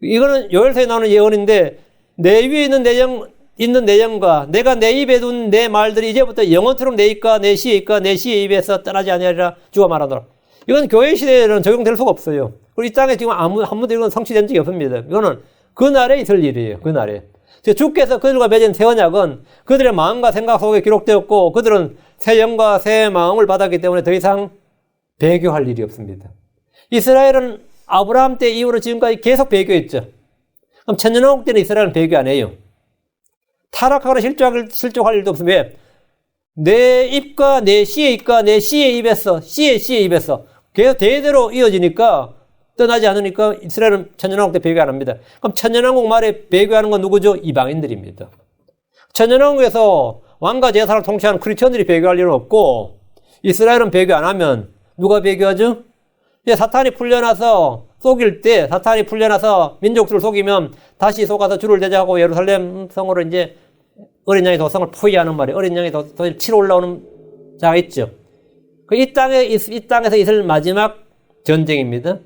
이거는 요엘서에 나오는 예언인데 내 위에 있는 내 영과 내가 내 입에 둔 내 말들이 이제부터 영원토록 내 입과 내 시의 입과 내 시의 입에서 떠나지 아니하리라 주가 말하노라. 이건 교회 시대에는 적용될 수가 없어요. 그리고 이 땅에 지금 한 번도 이건 성취된 적이 없습니다. 이거는 그날에 있을 일이에요. 그날에. 주께서 그들과 맺은 새 언약은 그들의 마음과 생각 속에 기록되었고 그들은 새 영과 새 마음을 받았기 때문에 더 이상 배교할 일이 없습니다. 이스라엘은 아브라함 때 이후로 지금까지 계속 배교했죠. 그럼 천년왕국 때는 이스라엘은 배교 안 해요. 타락하거나 실족할 일도 없으면 왜? 내 입과 내 씨의 입과 내 씨의 입에서 씨의 입에서 계속 대대로 이어지니까 떠나지 않으니까 이스라엘은 천년왕국 때 배교 안 합니다. 그럼 천년왕국 말에 배교하는 건 누구죠? 이방인들입니다. 천년왕국에서 왕과 제사를 통치하는 크리스천들이 배교할 일은 없고 이스라엘은 배교 안 하면 누가 배교하죠? 이제 사탄이 풀려나서 민족들을 속이면 다시 속아서 주를 대적하고 예루살렘 성으로 이제 어린 양의 도성을 포위하는 말이에요. 어린 양의 도성을 치러 올라오는 자가 있죠. 이 땅에서 있을 마지막 전쟁입니다.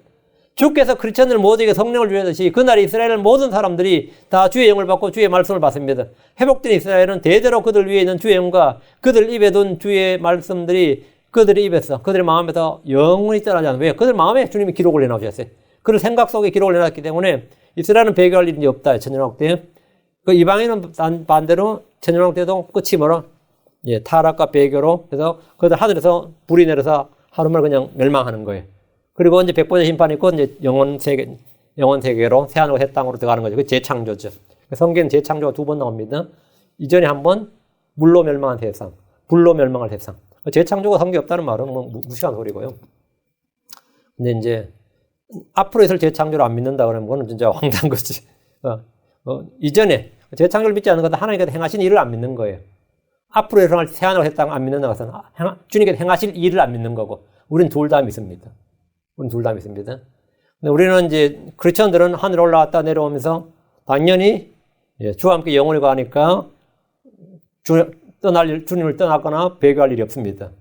주께서 크리스천들 모두에게 성령을 주셨듯이 그날 이스라엘 모든 사람들이 다 주의 영을 받고 주의 말씀을 받습니다. 회복된 이스라엘은 대대로 그들 위에 있는 주의 영과 그들 입에 둔 주의 말씀들이 그들의 입에서 그들의 마음에서 영원히 떠나지 않아요. 왜? 그들 마음에 주님이 기록을 해놓으셨어요. 그들 생각 속에 기록을 해놨기 때문에 이스라엘은 배교할 일이 없다. 천년왕국 때. 그 이방인은 반대로 천년왕국 때도 끝이 뭐라? 예, 타락과 배교로 그래서 그들 하늘에서 불이 내려서 하루만 그냥 멸망하는 거예요. 그리고 이제 백보자 심판이 있고 이제 영원 세계로 새하늘과 새 땅으로 들어가는 거죠. 그 재창조죠. 성경은 재창조가 2번 나옵니다. 이전에 한 번 물로 멸망한 세상, 불로 멸망할 세상. 재창조가 성경에 없다는 말은 뭐 무시한 소리고요. 근데 이제 앞으로 있을 재창조를 안 믿는다 그러면 그건 진짜 황당한 거지. 이전에 재창조를 믿지 않는 것은 하나님께서 행하신 일을 안 믿는 거예요. 앞으로 일어날 새하늘과 새 땅을 안 믿는다 것은 주님께서 행하실 일을 안 믿는 거고 우리는 둘 다 믿습니다. 근데 우리는 이제 크리스천들은 하늘 올라왔다 내려오면서 당연히 주와 함께 영원히 가니까 주님을 떠나거나 배교할 일이 없습니다.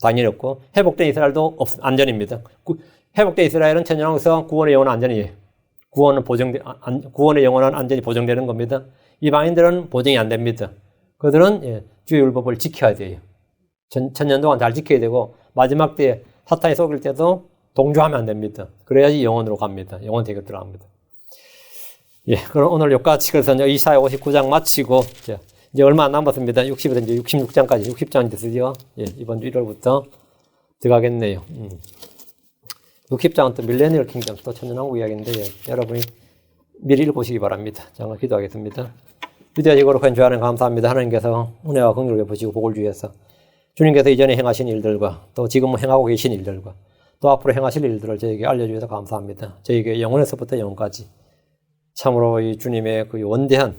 당연히 없고 회복된 이스라엘도 안전입니다. 회복된 이스라엘은 천년왕국에서 구원의 영원한 안전이에요. 구원의 영원한 안전이 보정되는 겁니다. 이방인들은 보정이 안 됩니다. 그들은 주의 율법을 지켜야 돼요. 천년 동안 잘 지켜야 되고 마지막 때에 사탄이 속일 때도 동조하면 안 됩니다. 그래야지 영원으로 갑니다. 영원 세계로 들어갑니다. 그럼 오늘 여기까지 그래서 이사야 59장 마치고 이제 얼마 안 남았습니다. 60에서 이제 66장까지 60장이 됐으죠. 이번 주 1월부터 들어가겠네요. 60장은 또 밀레니얼 킹덤, 또 천년왕국 이야기인데 여러분이 미리 읽어보시기 바랍니다. 잠깐 기도하겠습니다. 위대하시고 거룩한 주 하나님 감사합니다. 하나님께서 은혜와 긍휼을 베푸시고 복을 주셔서 주님께서 이전에 행하신 일들과 또 지금 행하고 계신 일들과 또 앞으로 행하실 일들을 저에게 알려주셔서 감사합니다. 저에게 영원에서부터 영원까지 참으로 이 주님의 그 원대한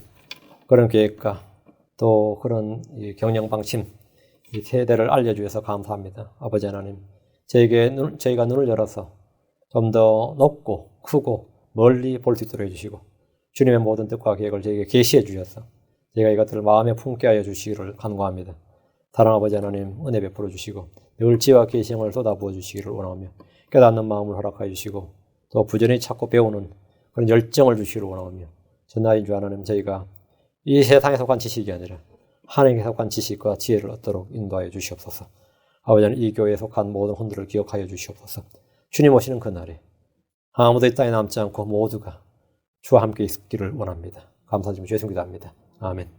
그런 계획과 또 그런 경영 방침, 이 세대를 알려주셔서 감사합니다. 아버지 하나님, 저희가 눈을 열어서 좀 더 높고 크고 멀리 볼 수 있도록 해주시고 주님의 모든 뜻과 계획을 저에게 계시해 주셔서 저희가 이것들을 마음에 품게 하여 주시기를 간구합니다. 사랑하는 아버지 하나님, 은혜 베풀어 주시고 늘 지혜와 계시형을 쏟아부어 주시기를 원하며 깨닫는 마음을 허락하여 주시고 또 부지런히 찾고 배우는 그런 열정을 주시기를 원하며 전하인 주 하나님, 저희가 이 세상에 속한 지식이 아니라 하나님께 속한 지식과 지혜를 얻도록 인도하여 주시옵소서. 아버지 하나님, 이 교회에 속한 모든 혼들을 기억하여 주시옵소서. 주님 오시는 그날에 아무도 이 땅에 남지 않고 모두가 주와 함께 있기를 원합니다. 감사드리며 죄송기도 합니다. 아멘.